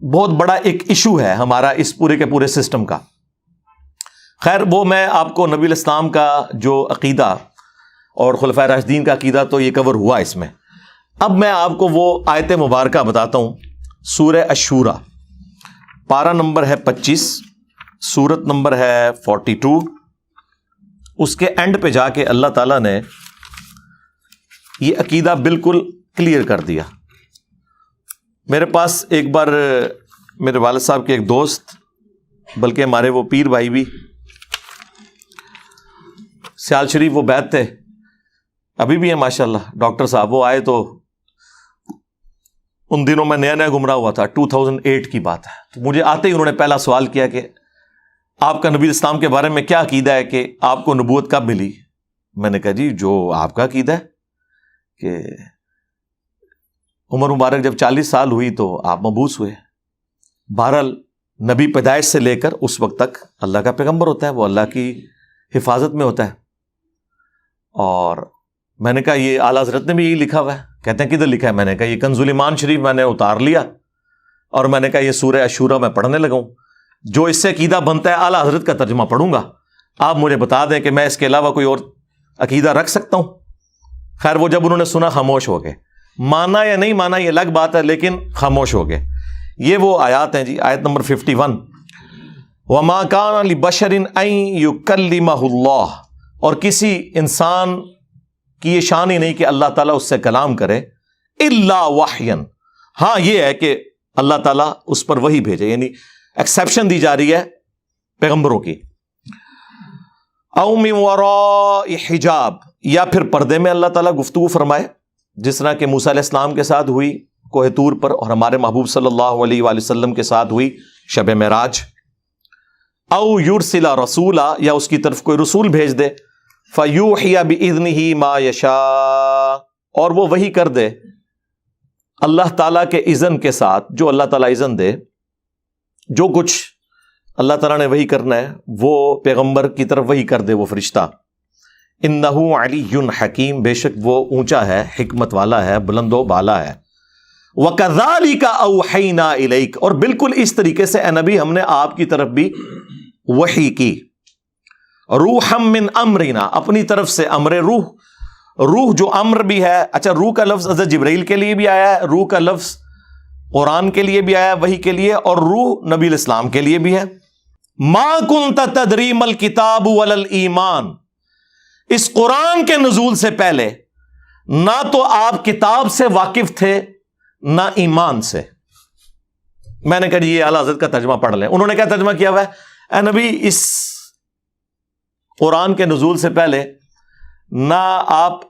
بہت بڑا ایک ایشو ہے ہمارا اس پورے کے پورے سسٹم کا. خیر وہ میں آپ کو نبی الاسلام کا جو عقیدہ اور خلفائے راشدین کا عقیدہ تو یہ کور ہوا اس میں. اب میں آپ کو وہ آیت مبارکہ بتاتا ہوں. سورہ الشورى، پارہ نمبر ہے 25، سورت نمبر ہے 42. اس کے اینڈ پہ جا کے اللہ تعالیٰ نے یہ عقیدہ بالکل کلیئر کر دیا. میرے پاس ایک بار میرے والد صاحب کے ایک دوست، بلکہ ہمارے وہ پیر بھائی بھی سیال شریف وہ بیت تھے، ابھی بھی ہیں ماشاءاللہ، ڈاکٹر صاحب. وہ آئے تو ان دنوں میں نیا گمراہ ہوا تھا، 2008 کی بات ہے. تو مجھے آتے ہی انہوں نے پہلا سوال کیا کہ آپ کا نبی اسلام کے بارے میں کیا عقیدہ ہے کہ آپ کو نبوت کب ملی؟ میں نے کہا جی جو آپ کا عقیدہ ہے کہ عمر مبارک جب 40 سال ہوئی تو آپ مبعوث ہوئے. بہرحال نبی پیدائش سے لے کر اس وقت تک اللہ کا پیغمبر ہوتا ہے، وہ اللہ کی حفاظت میں ہوتا ہے. اور میں نے کہا یہ اعلیٰ حضرت نے بھی یہی لکھا ہوا ہے. کہتے ہیں کدھر لکھا ہے؟ میں نے کہا یہ کنز الایمان شریف میں نے اتار لیا اور میں نے کہا یہ سورہ الشورى میں پڑھنے لگا ہوں، جو اس سے عقیدہ بنتا ہے اعلیٰ حضرت کا ترجمہ پڑھوں گا. آپ مجھے بتا دیں کہ میں اس کے علاوہ کوئی اور عقیدہ رکھ سکتا ہوں. خیر وہ جب انہوں نے سنا خاموش ہو گئے. مانا یا نہیں مانا یہ الگ بات ہے، لیکن خاموش ہو گئے. یہ وہ آیات ہیں جی، آیت نمبر 51، وَمَا كَانَ لِبَشَرٍ أَن يُكَلِّمَهُ اللَّهُ، اور کسی انسان کی یہ شان ہی نہیں کہ اللہ تعالیٰ اس سے کلام کرے، إِلَّا وَحْيًا، ہاں یہ ہے کہ اللہ تعالیٰ اس پر وحی بھیجے، یعنی ایکسیپشن دی جا رہی ہے پیغمبروں کی. أَوْ مِن وَرَاءِ حِجَاب، یا پھر پردے میں اللہ تعالیٰ گفتگو فرمائے، جس طرح کہ موسیٰ علیہ السلام کے ساتھ ہوئی کوہ طور پر، اور ہمارے محبوب صلی اللہ علیہ وآلہ وسلم کے ساتھ ہوئی شب معراج. او یرسل رسولا، یا اس کی طرف کوئی رسول بھیج دے، فیوحی بإذنہ ما یشاء، اور وہ وحی کر دے اللہ تعالیٰ کے اذن کے ساتھ، جو اللہ تعالیٰ اذن دے. جو کچھ اللہ تعالیٰ نے وحی کرنا ہے وہ پیغمبر کی طرف وحی کر دے وہ فرشتہ. انہ علی حکیم، بے شک وہ اونچا ہے، حکمت والا ہے، بلند و بالا ہے. وَكَذَلِكَ أَوْحَيْنَا إِلَيْكَ، اور بالکل اس طریقے سے اے نبی ہم نے آپ کی طرف بھی وحی کی. روحم من امرنا، اپنی طرف سے امر روح. روح جو امر بھی ہے، اچھا روح کا لفظ حضرت جبرائیل کے لیے بھی آیا ہے، روح کا لفظ قرآن کے لیے بھی آیا وحی کے لیے, اور روح نبی الاسلام کے لیے بھی ہے. ما کنت تدری ما الکتاب ولا الایمان, اس قرآن کے نزول سے پہلے نہ تو آپ کتاب سے واقف تھے نہ ایمان سے. میں نے کہا جی یہ اعلیٰ حضرت کا ترجمہ پڑھ لیں. انہوں نے کیا ترجمہ کیا ہوا ہے؟ اے نبی, اس قرآن کے نزول سے پہلے نہ آپ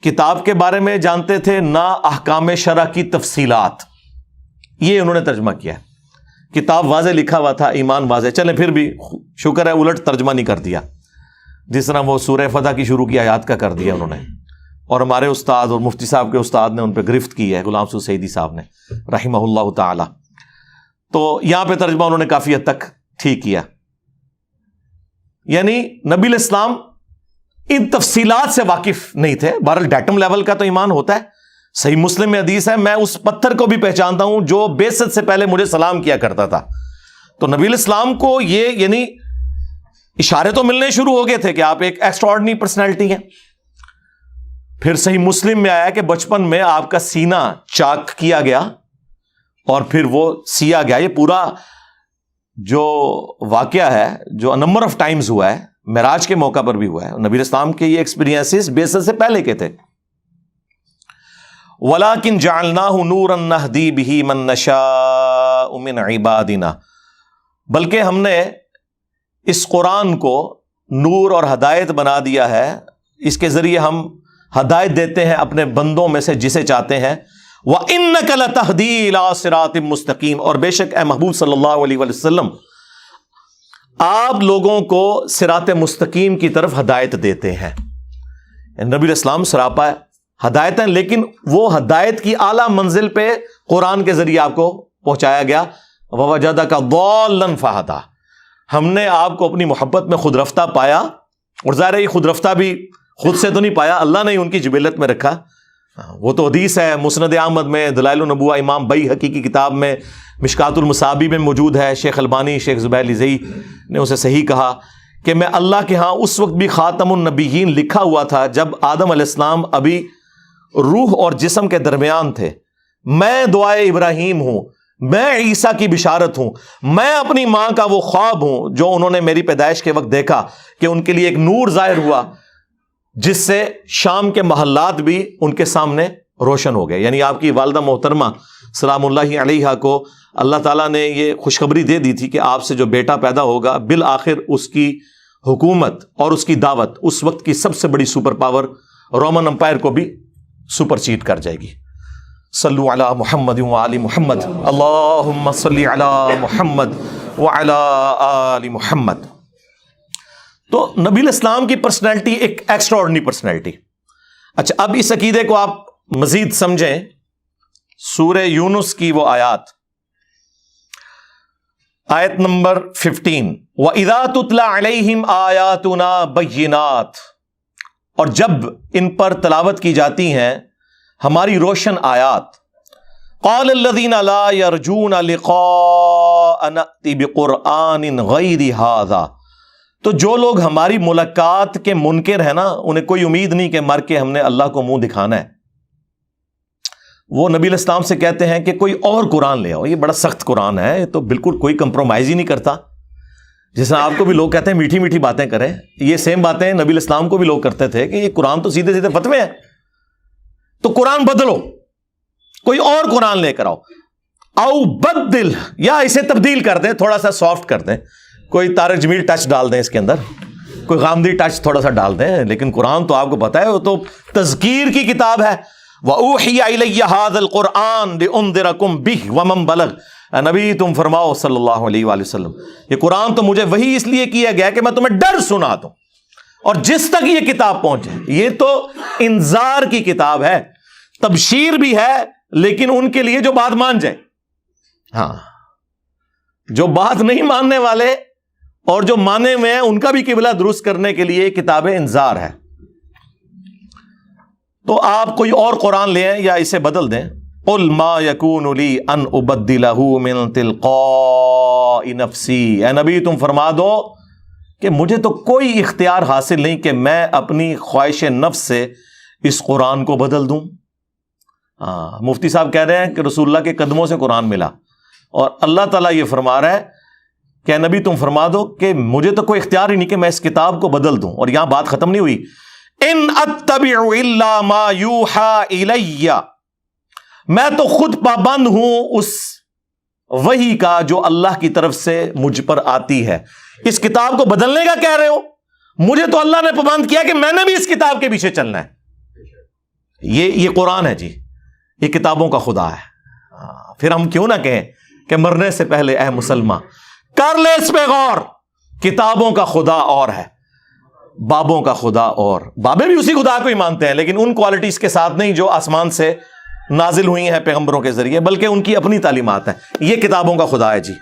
کتاب کے بارے میں جانتے تھے نہ احکام شرع کی تفصیلات. یہ انہوں نے ترجمہ کیا. کتاب واضح لکھا ہوا تھا, ایمان واضح. چلیں پھر بھی شکر ہے الٹ ترجمہ نہیں کر دیا, جس طرح وہ سورہ فتح کی شروع کی آیات کا کر دیا انہوں نے, اور ہمارے استاد اور مفتی صاحب کے استاد نے ان پہ گرفت کی ہے, غلام سعود سعیدی صاحب نے رحمہ اللہ تعالی. تو یہاں پہ ترجمہ انہوں نے کافی حد تک ٹھیک کیا. یعنی نبی الاسلام ان تفصیلات سے واقف نہیں تھے. بہرحال ڈیٹم لیول کا تو ایمان ہوتا ہے. صحیح مسلم میں حدیث ہے, میں اس پتھر کو بھی پہچانتا ہوں جو بعثت سے پہلے مجھے سلام کیا کرتا تھا. تو نبی الاسلام کو یہ یعنی اشارے تو ملنے شروع ہو گئے تھے کہ آپ ایک ایکسٹرا آرڈنری پرسنالٹی ہیں. پھر صحیح مسلم میں آیا کہ بچپن میں آپ کا سینہ چاک کیا گیا اور پھر وہ سیا گیا. یہ پورا جو واقعہ ہے جو نمبر آف ٹائمز ہوا ہے, معراج کے موقع پر بھی ہوا ہے. نبی الاسلام کے یہ ایکسپیرینسز بعثت سے پہلے کے تھے. وَلَكِنْ جَعَلْنَاهُ نُورًا نَهْدِي بِهِ مَن نَّشَاءُ مِنْ عِبَادِنَا, بلکہ ہم نے اس قرآن کو نور اور ہدایت بنا دیا ہے. اس کے ذریعے ہم ہدایت دیتے ہیں اپنے بندوں میں سے جسے چاہتے ہیں. وَإِنَّكَ لَتَهْدِي إِلَىٰ صِرَاطٍ مُسْتَقِيمٍ, اور بے شک اے محبوب صلی اللہ علیہ وسلم آپ لوگوں کو صراط مستقیم کی طرف ہدایت دیتے ہیں. نبی الاسلام سراپا ہدایت ہیں, لیکن وہ ہدایت کی اعلیٰ منزل پہ قرآن کے ذریعے آپ کو پہنچایا گیا. وَوَجَدَكَ ضَالًّا فَهَدَىٰ, ہم نے آپ کو اپنی محبت میں خود رفتہ پایا. اور ظاہر ہے یہ خود رفتہ بھی خود سے تو نہیں پایا, اللہ نے ان کی جبلت میں رکھا. وہ تو حدیث ہے مسند احمد میں, دلائل النبوہ امام بیہقی کی کتاب میں, مشکات المصابیح میں موجود ہے. شیخ البانی شیخ زبیر لزئی نے اسے صحیح کہا کہ میں اللہ کے ہاں اس وقت بھی خاتم النبیین لکھا ہوا تھا جب آدم علیہ السلام ابھی روح اور جسم کے درمیان تھے. میں دعائے ابراہیم ہوں, میں عیسیٰ کی بشارت ہوں, میں اپنی ماں کا وہ خواب ہوں جو انہوں نے میری پیدائش کے وقت دیکھا کہ ان کے لیے ایک نور ظاہر ہوا جس سے شام کے محلات بھی ان کے سامنے روشن ہو گئے. یعنی آپ کی والدہ محترمہ سلام اللہ علیہا کو اللہ تعالیٰ نے یہ خوشخبری دے دی تھی کہ آپ سے جو بیٹا پیدا ہوگا بالآخر اس کی حکومت اور اس کی دعوت اس وقت کی سب سے بڑی سپر پاور رومن امپائر کو بھی سپر چیٹ کر جائے گی. صلو علی محمد وعلی محمد, اللہم صلی علی محمد وعلی آل محمد. تو نبی الاسلام کی پرسنالٹی ایک ایکسٹرا آرڈنری پرسنالٹی. اچھا, اب اس عقیدے کو آپ مزید سمجھیں. سورہ یونس کی وہ آیات, آیت نمبر 15, وَإِذَا تُتْلَى عَلَيْهِمْ آيَاتُنَا بَيِّنَاتٍ, اور جب ان پر تلاوت کی جاتی ہیں ہماری روشن آیات. قَالَ الَّذِينَ لَا يَرْجُونَ لِقَاءَ نَأْتِ بِقُرْآنٍ غَيْرِ هَذَا, تو جو لوگ ہماری ملاقات کے منکر ہیں نا, انہیں کوئی امید نہیں کہ مر کے ہم نے اللہ کو منہ دکھانا ہے, وہ نبی الاسلام سے کہتے ہیں کہ کوئی اور قرآن لے آؤ, یہ بڑا سخت قرآن ہے, یہ تو بالکل کوئی کمپرومائز ہی نہیں کرتا. جس طرح آپ کو بھی لوگ کہتے ہیں میٹھی میٹھی باتیں کریں, یہ سیم باتیں نبی الاسلام کو بھی لوگ کرتے تھے کہ یہ قرآن تو سیدھے سیدھے فتوے ہیں, تو قرآن بدلو, کوئی اور قرآن لے کر آؤ. او بدل, یا اسے تبدیل کر دیں, تھوڑا سا سافٹ کر دیں, کوئی طارق جمیل ٹچ ڈال دیں اس کے اندر, کوئی غامدی ٹچ تھوڑا سا ڈال دیں. لیکن قرآن تو آپ کو پتا ہے وہ تو تذکیر کی کتاب ہے. وَأُوحِيَ إِلَيَّ هَذَا الْقُرْآنُ لِأُنذِرَكُم بِهِ وَمَن بَلَغَ, نبی تم فرماؤ صلی اللہ علیہ وآلہ وسلم, یہ قرآن تو مجھے وہی اس لیے کیا گیا کہ میں تمہیں ڈر سنا دوں, اور جس تک یہ کتاب پہنچے. یہ تو انذار کی کتاب ہے, تبشیر بھی ہے, لیکن ان کے لیے جو بات مان جائے. ہاں, جو بات نہیں ماننے والے اور جو مانے ہوئے ہیں ان کا بھی قبلہ درست کرنے کے لیے کتاب انذار ہے. تو آپ کوئی اور قرآن لے آئیں یا اسے بدل دیں. قُلْ مَا يَكُونُ لِي أَنْ أُبَدِّلَهُ مِنْ تِلْقَاءِ نَفْسِي, اے نبی تم فرما دو کہ مجھے تو کوئی اختیار حاصل نہیں کہ میں اپنی خواہش نفس سے اس قرآن کو بدل دوں. مفتی صاحب کہہ رہے ہیں کہ رسول اللہ کے قدموں سے قرآن ملا، اور اللہ تعالیٰ یہ فرما رہا ہے کہ نبی تم فرما دو کہ مجھے تو کوئی اختیار ہی نہیں کہ میں اس کتاب کو بدل دوں. اور یہاں بات ختم نہیں ہوئی. ان اتبع الا ما یوحى الی، میں تو خود پابند ہوں اس وحی کا جو اللہ کی طرف سے مجھ پر آتی ہے. اس کتاب کو بدلنے کا کہہ رہے ہو؟ مجھے تو اللہ نے پابند کیا کہ میں نے بھی اس کتاب کے پیچھے چلنا ہے. یہ قرآن ہے جی، یہ کتابوں کا خدا ہے. پھر ہم کیوں نہ کہیں کہ مرنے سے پہلے اے مسلمان کر لے اس پہ غور. کتابوں کا خدا اور ہے، بابوں کا خدا اور. بابے بھی اسی خدا کو ہی مانتے ہیں، لیکن ان کوالٹیز کے ساتھ نہیں جو آسمان سے نازل ہوئی ہیں پیغمبروں کے ذریعے، بلکہ ان کی اپنی تعلیمات ہیں. یہ کتابوں کا خدا ہے جی.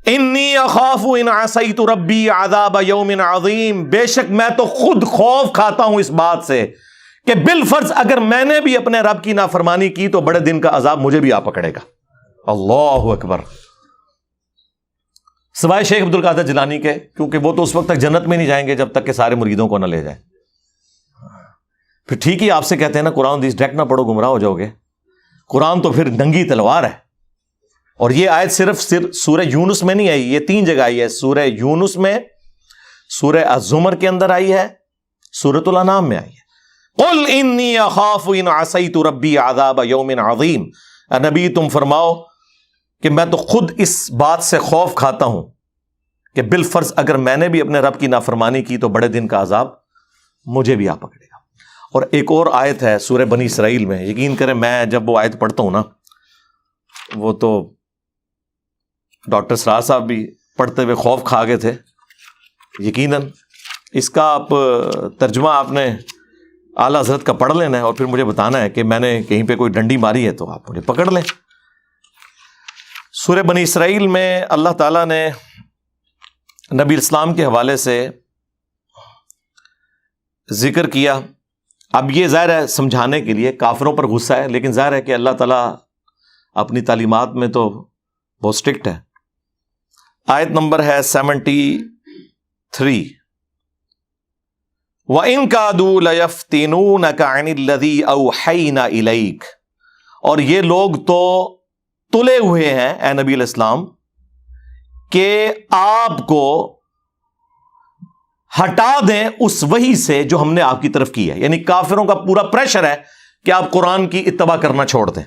انی اخاف ان عصیت ربی عذاب یوم عظیم، بے شک میں تو خود خوف کھاتا ہوں اس بات سے کہ بالفرض اگر میں نے بھی اپنے رب کی نافرمانی کی تو بڑے دن کا عذاب مجھے بھی آ پکڑے گا. اللہ اکبر. سوائے شیخ عبد القادر جیلانی کے، کیونکہ وہ تو اس وقت تک جنت میں نہیں جائیں گے جب تک کہ سارے مریدوں کو نہ لے جائیں. پھر ٹھیک ہی آپ سے کہتے ہیں نا قرآن حدیث ڈائریکٹ نہ پڑھو گمراہ ہو جاؤ گے. قرآن تو پھر ننگی تلوار ہے. اور یہ آیت صرف سورہ یونس میں نہیں آئی، یہ 3 جگہ آئی ہے. سورہ یونس میں، سورہ الزمر کے اندر آئی ہے، سورۃ الانعام میں آئی ہے. قل انی اخاف ان عصیت ربی عذاب یوم عظیم. اے نبی تم فرماؤ کہ میں تو خود اس بات سے خوف کھاتا ہوں کہ بالفرض اگر میں نے بھی اپنے رب کی نافرمانی کی تو بڑے دن کا عذاب مجھے بھی آ پکڑے گا. اور ایک اور آیت ہے سورہ بنی اسرائیل میں، یقین کریں میں جب وہ آیت پڑھتا ہوں نا، وہ تو ڈاکٹر سراج صاحب بھی پڑھتے ہوئے خوف کھا گئے تھے یقیناً. اس کا آپ ترجمہ آپ نے اعلیٰ حضرت کا پڑھ لینا ہے اور پھر مجھے بتانا ہے کہ میں نے کہیں پہ کوئی ڈنڈی ماری ہے تو آپ مجھے پکڑ لیں. سورہ بنی اسرائیل میں اللہ تعالیٰ نے نبی اسلام کے حوالے سے ذکر کیا. اب یہ ظاہر ہے سمجھانے کے لیے، کافروں پر غصہ ہے، لیکن ظاہر ہے کہ اللہ تعالیٰ اپنی تعلیمات میں تو بہت اسٹرکٹ ہے. آیت نمبر ہے 73. وَإِن كَادُوا لَيَفْتِنُونَكَ عَنِ الَّذِي أَوْحَيْنَا إِلَيْكَ، اور یہ لوگ تو تلے ہوئے ہیں اے نبی علیہ السلام کہ آپ کو ہٹا دیں اس وحی سے جو ہم نے آپ کی طرف کی ہے. یعنی کافروں کا پورا پریشر ہے کہ آپ قرآن کی اتباع کرنا چھوڑ دیں.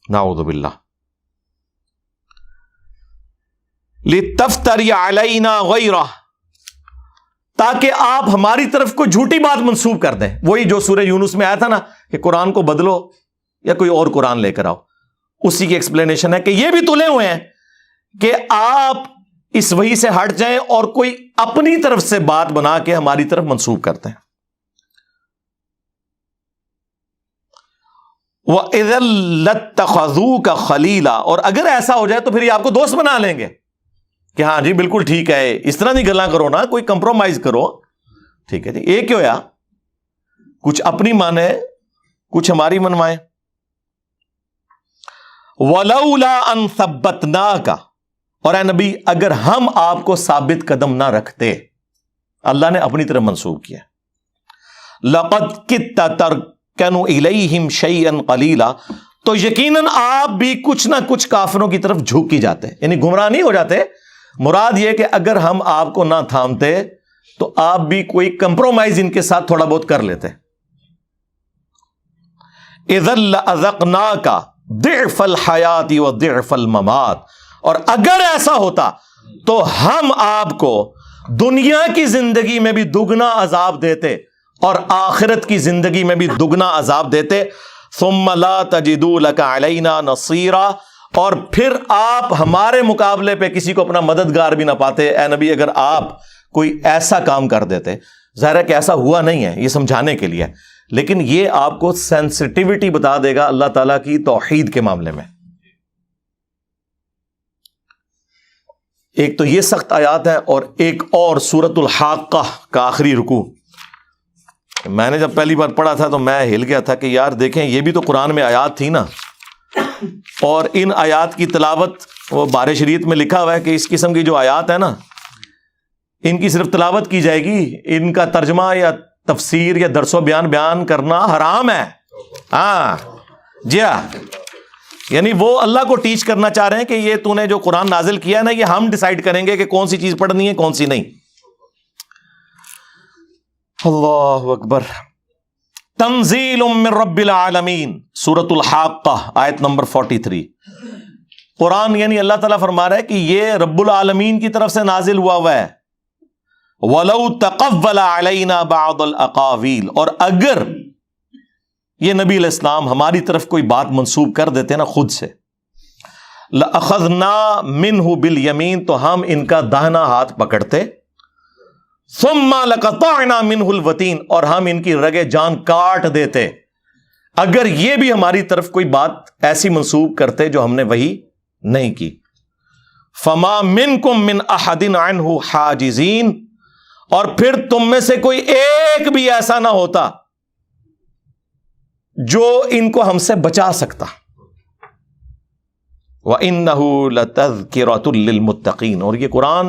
نعوذ باللہ. لِتَفْتَرِيَ عَلَيْنَا غَيْرَهُ، تاکہ آپ ہماری طرف کوئی جھوٹی بات منسوب کر دیں. وہی جو سورہ یونس میں آیا تھا نا کہ قرآن کو بدلو یا کوئی اور قرآن لے کر آؤ، اسی کی ایکسپلینیشن ہے کہ یہ بھی تلے ہوئے ہیں کہ آپ اس وحی سے ہٹ جائیں اور کوئی اپنی طرف سے بات بنا کے ہماری طرف منسوب کرتے ہیں. وَإِذًا لَاتَّخَذُوكَ خَلِيلًا، اور اگر ایسا ہو جائے تو پھر یہ آپ کو دوست بنا لیں گے کہ ہاں جی بالکل ٹھیک ہے، اس طرح نہیں گلاں کرو نا، کوئی کمپرومائز کرو. ٹھیک ہے جی، ایک کیوں یا کچھ اپنی مانے کچھ ہماری منوائیں. وَلَوْلَا أَن ثَبَّتْنَاكَ، اور اے نبی اگر ہم آپ کو ثابت قدم نہ رکھتے، اللہ نے اپنی طرف منسوب کیا. لَقَدْ كِدتَّ تَرْكَنُ إِلَيْهِمْ شَيْئًا قَلِيلًا، تو یقیناً آپ بھی کچھ نہ کچھ کافروں کی طرف جھک ہی جاتے، یعنی گمراہ نہیں ہو جاتے. مراد یہ کہ اگر ہم آپ کو نہ تھامتے تو آپ بھی کوئی کمپرومائز ان کے ساتھ تھوڑا بہت کر لیتے. اذا لأذقناك ضعف الحیات وضعف الممات، اور اگر ایسا ہوتا تو ہم آپ کو دنیا کی زندگی میں بھی دگنا عذاب دیتے اور آخرت کی زندگی میں بھی دگنا عذاب دیتے. ثم لا تجدوا لك علينا نصيرا، اور پھر آپ ہمارے مقابلے پہ کسی کو اپنا مددگار بھی نہ پاتے. اے نبی اگر آپ کوئی ایسا کام کر دیتے، ظاہر ہے کہ ایسا ہوا نہیں ہے، یہ سمجھانے کے لیے، لیکن یہ آپ کو سینسٹیوٹی بتا دے گا اللہ تعالیٰ کی توحید کے معاملے میں. ایک تو یہ سخت آیات ہے، اور ایک اور سورۃ الحاقہ کا آخری رکوع. میں نے جب پہلی بار پڑھا تھا تو میں ہل گیا تھا کہ یار دیکھیں یہ بھی تو قرآن میں آیات تھی نا، اور ان آیات کی تلاوت وہ بار شریعت میں لکھا ہوا ہے کہ اس قسم کی جو آیات ہے نا ان کی صرف تلاوت کی جائے گی، ان کا ترجمہ یا تفسیر یا درس و بیان کرنا حرام ہے. ہاں جی ہاں، یعنی وہ اللہ کو ٹیچ کرنا چاہ رہے ہیں کہ یہ تو نے جو قرآن نازل کیا ہے نا، یہ ہم ڈیسائیڈ کریں گے کہ کون سی چیز پڑھنی ہے کون سی نہیں. اللہ اکبر. تنزیل من رب العالمین، سورۃ الحاقہ آیت نمبر 43. قرآن یعنی اللہ تعالیٰ فرما رہا ہے کہ یہ رب العالمین کی طرف سے نازل ہوا ہے. وَلَوْ تَقَوَّلَ عَلَيْنَا بَعْضَ الْأَقَاوِيلِ، اور اگر یہ نبی علیہ السلام ہماری طرف کوئی بات منسوب کر دیتے نا خود سے، لَأَخَذْنَا مِنْهُ بِالْيَمِينِ، تو ہم ان کا داہنا ہاتھ پکڑتے. ثُمَّ لَقَطَعْنَا مِنْهُ الْوَتِينَ، اور ہم ان کی رگے جان کاٹ دیتے اگر یہ بھی ہماری طرف کوئی بات ایسی منسوب کرتے جو ہم نے وہی نہیں کی. فَمَا مِنْكُمْ مِنْ أَحَدٍ عَنْهُ حَاجِزِينَ، اور پھر تم میں سے کوئی ایک بھی ایسا نہ ہوتا جو ان کو ہم سے بچا سکتا. وَإِنَّهُ لَتَذْكِرَةٌ لِّلْمُتَّقِينَ، اور یہ قرآن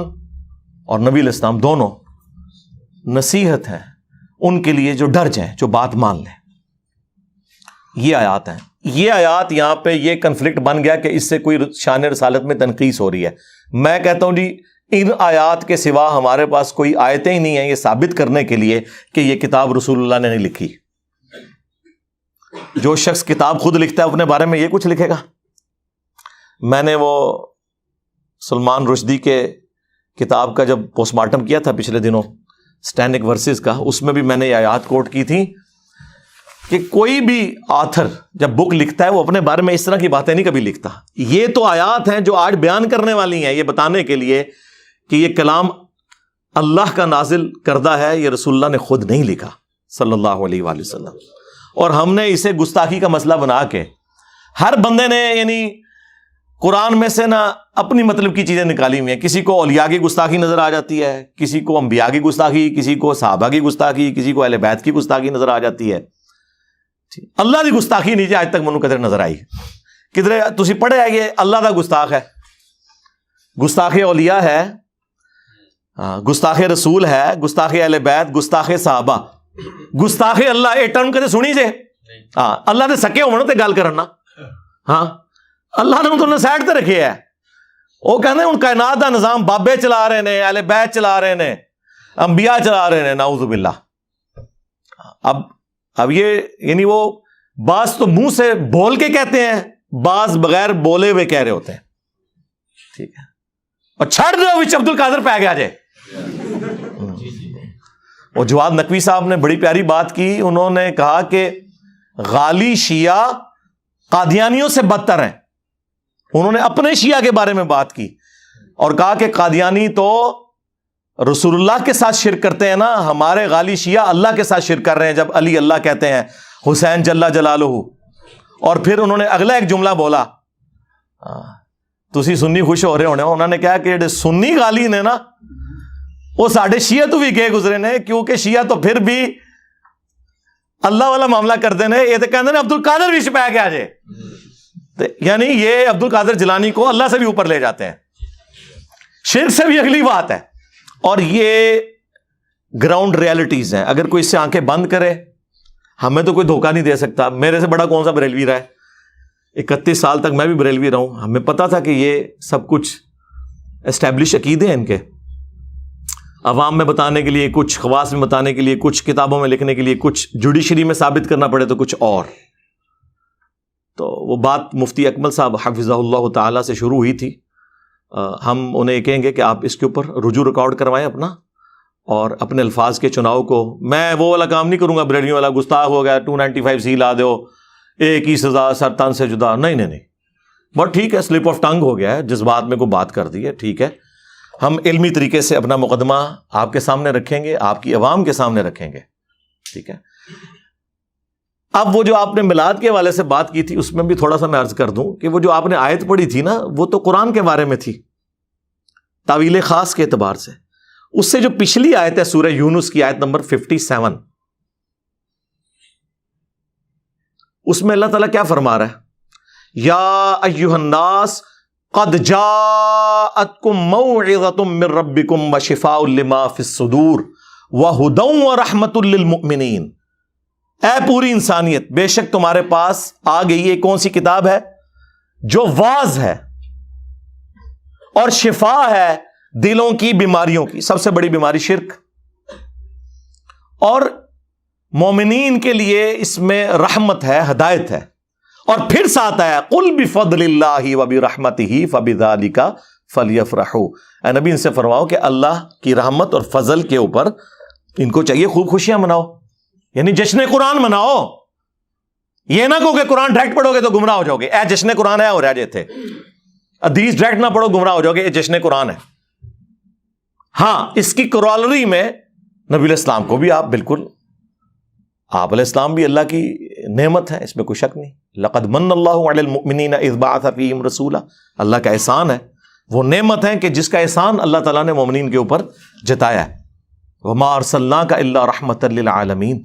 اور نبی علیہ السلام دونوں نصیحت ہے ان کے لیے جو ڈر جائیں، جو بات مان لیں. یہ آیات ہیں. یہ آیات یہاں پہ یہ کنفلکٹ بن گیا کہ اس سے کوئی شان رسالت میں تنقیص ہو رہی ہے. میں کہتا ہوں جی ان آیات کے سوا ہمارے پاس کوئی آیتیں ہی نہیں ہیں یہ ثابت کرنے کے لیے کہ یہ کتاب رسول اللہ نے نہیں لکھی. جو شخص کتاب خود لکھتا ہے اپنے بارے میں یہ کچھ لکھے گا. میں نے وہ سلمان رشدی کے کتاب کا جب پوسٹ مارٹم کیا تھا پچھلے دنوں اسٹینک ورسز کا، اس میں بھی میں نے یہ آیات کوٹ کی تھی کہ کوئی بھی آتھر جب بک لکھتا ہے وہ اپنے بارے میں اس طرح کی باتیں نہیں کبھی لکھتا. یہ تو آیات ہیں جو آج بیان کرنے والی ہیں، یہ بتانے کے لیے کہ یہ کلام اللہ کا نازل کردہ ہے، یہ رسول اللہ نے خود نہیں لکھا صلی اللہ علیہ وآلہ وسلم. اور ہم نے اسے گستاخی کا مسئلہ بنا کے ہر بندے نے یعنی قرآن میں سے نا اپنی مطلب کی چیزیں نکالی ہوئی ہیں. کسی کو اولیاء کی گستاخی نظر آ جاتی ہے، کسی کو انبیاء کی گستاخی، کسی کو صحابہ کی گستاخی، کسی کو اہل بیت کی گستاخی نظر آ جاتی ہے. اللہ کی گستاخی نیچے آج تک منو کدھر نظر آئی؟ کدھر تسی پڑھے ہے یہ اللہ دا گستاخ ہے، گستاخ اولیاء ہے، گستاخ رسول ہے، گستاخ اہل بیت، گستاخ صحابہ، گستاخ اللہ. یہ ٹرم کدے سنی جے؟ ہاں اللہ دے سکے ہونا تے گل کرنا. ہاں اللہ نے انہوں نے سائڈ تے رکھے ہے. وہ کہنے ان کائنات دا نظام بابے چلا رہے نے، اہل بیت چلا رہے نے، انبیاء چلا رہے نے، نعوذ باللہ. اب یہ یعنی وہ بعض تو منہ سے بول کے کہتے ہیں، بعض بغیر بولے ہوئے کہہ رہے ہوتے ہیں. ٹھیک ہے، اور چھڑ دو وچ عبد القادر پہ گیا جے. اور جواد نقوی صاحب نے بڑی پیاری بات کی. انہوں نے کہا کہ غالی شیعہ قادیانیوں سے بدتر ہیں. انہوں نے اپنے شیعہ کے بارے میں بات کی اور کہا کہ قادیانی تو رسول اللہ کے ساتھ شرک کرتے ہیں نا، ہمارے غالی شیعہ اللہ کے ساتھ شرک کر رہے ہیں جب علی اللہ کہتے ہیں، حسین جل جلالہ. اور پھر انہوں نے اگلا ایک جملہ بولا، تسی سنی خوش ہو رہے ہونے، انہوں نے کہا کہ جڑے سنی غالی نے نا وہ ساڈے شیعہ تو بھی گئے گزرے نے، کیونکہ شیعہ تو پھر بھی اللہ والا معاملہ کرتے ہیں. یہ تو کہتے ہیں عبد القادر بھی چھپایا گیا جے، یعنی یہ عبد القادر جیلانی کو اللہ سے بھی اوپر لے جاتے ہیں. شرک سے بھی اگلی بات ہے. اور یہ گراؤنڈ ریالٹیز ہیں. اگر کوئی اس سے آنکھیں بند کرے، ہمیں تو کوئی دھوکہ نہیں دے سکتا. میرے سے بڑا کون سا بریلوی رہا ہے؟ 31 سال تک میں بھی بریلوی رہا ہوں. ہمیں پتا تھا کہ یہ سب کچھ اسٹیبلش عقیدے ہیں ان کے، عوام میں بتانے کے لیے کچھ، خواص میں بتانے کے لیے کچھ، کتابوں میں لکھنے کے لیے کچھ، جوڈیشری میں ثابت کرنا پڑے تو کچھ اور. تو وہ بات مفتی اکمل صاحب حفظہ اللہ تعالی سے شروع ہوئی تھی. ہم انہیں کہیں گے کہ آپ اس کے اوپر رجوع ریکارڈ کروائیں اپنا، اور اپنے الفاظ کے چناؤ کو. میں وہ والا کام نہیں کروں گا بریلویوں والا، گستاخ ہو گیا 295 سی لا دو، ایک ہی سزا سر تن سے جدا. نہیں، بٹ ٹھیک ہے، سلپ آف ٹنگ ہو گیا ہے، جذبات میں کوئی بات کر دی ہے، ٹھیک ہے. ہم علمی طریقے سے اپنا مقدمہ آپ کے سامنے رکھیں گے، آپ کی عوام کے سامنے رکھیں گے، ٹھیک ہے. اب وہ جو آپ نے میلاد کے حوالے سے بات کی تھی، اس میں بھی تھوڑا سا میں عرض کر دوں کہ وہ جو آپ نے آیت پڑھی تھی نا، وہ تو قرآن کے بارے میں تھی تعویل خاص کے اعتبار سے. اس سے جو پچھلی آیت ہے سورہ یونس کی آیت نمبر 57، اس میں اللہ تعالیٰ کیا فرما رہا ہے؟ یا ایھا الناس قد جاءتکم موعظۃ من ربکم وشفاء لما فی الصدور وہدی ورحمۃ للمؤمنین. اے پوری انسانیت، بے شک تمہارے پاس آ گئی ہے کون سی کتاب ہے؟ جو واعظ ہے اور شفا ہے دلوں کی بیماریوں کی، سب سے بڑی بیماری شرک، اور مومنین کے لیے اس میں رحمت ہے، ہدایت ہے. اور پھر ساتھ آیا قل بفضل اللہ وبرحمتہ فبذالک فلیفرحوا، اے نبی ان سے فرماؤ کہ اللہ کی رحمت اور فضل کے اوپر ان کو چاہیے خوب خوشیاں مناؤ، یعنی جشن قرآن مناؤ. یہ نہ کہو کہ قرآن ڈائریکٹ پڑھو گے تو گمراہ ہو جاؤ گے، اے جشن قرآن ہے اور رہ جاتے حدیث ڈائریکٹ نہ پڑھو گمراہ ہو جاؤ گے، یہ جشن قرآن ہے. ہاں اس کی کرالری میں نبی علیہ السلام کو بھی آپ بالکل، آپ علیہ السلام بھی اللہ کی نعمت ہے، اس میں کوئی شک نہیں. لقد من اللہ علی المؤمنین اذ بعث فیہم رسولا، اللہ کا احسان ہے، وہ نعمت ہے کہ جس کا احسان اللہ تعالیٰ نے مومنین کے اوپر جتایا ہے. وما ارسلناک الا رحمۃ للعالمین،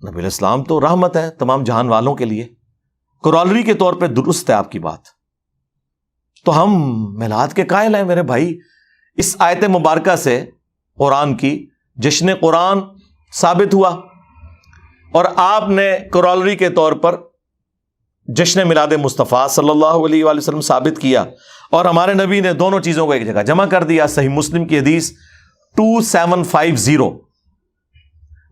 نبی علیہ السلام تو رحمت ہے تمام جہان والوں کے لیے. کرالری کے طور پہ درست ہے آپ کی بات. تو ہم میلاد کے قائل ہیں میرے بھائی. اس آیت مبارکہ سے قرآن کی جشن قرآن ثابت ہوا، اور آپ نے کرالری کے طور پر جشن میلاد مصطفیٰ صلی اللہ علیہ وآلہ وسلم ثابت کیا، اور ہمارے نبی نے دونوں چیزوں کو ایک جگہ جمع کر دیا. صحیح مسلم کی حدیث 2750،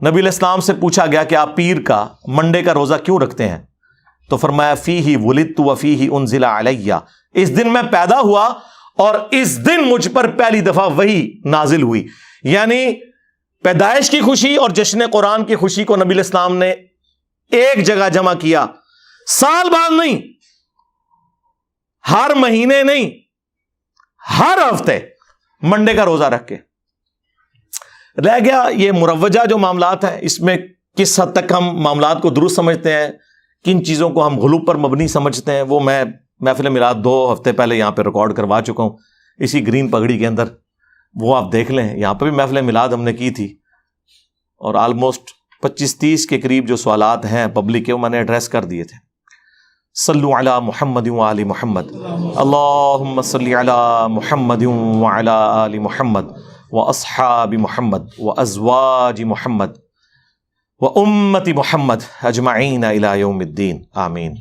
نبی علیہ السلام سے پوچھا گیا کہ آپ پیر کا منڈے کا روزہ کیوں رکھتے ہیں؟ تو فرمایا فیہ ولدت وفیہ انزل علیہ، اس دن میں پیدا ہوا اور اس دن مجھ پر پہلی دفعہ وحی نازل ہوئی. یعنی پیدائش کی خوشی اور جشن قرآن کی خوشی کو نبی علیہ السلام نے ایک جگہ جمع کیا، سال بعد نہیں، ہر مہینے نہیں، ہر ہفتے منڈے کا روزہ رکھ کے. رہ گیا یہ مروجہ جو معاملات ہیں، اس میں کس حد تک ہم معاملات کو درست سمجھتے ہیں، کن چیزوں کو ہم غلو پر مبنی سمجھتے ہیں، وہ میں محفل میلاد 2 ہفتے پہلے یہاں پہ ریکارڈ کروا چکا ہوں اسی گرین پگڑی کے اندر، وہ آپ دیکھ لیں. یہاں پہ بھی محفل میلاد ہم نے کی تھی، اور آلموسٹ 25-30 کے قریب جو سوالات ہیں پبلک کے وہ میں نے ایڈریس کر دیے تھے. صلو علی محمد وآل محمد، اللہم صلی علی محمد وعلی آل محمد واصحاب محمد وازواج محمد وامت محمد اجمعین الی یوم الدین، آمین.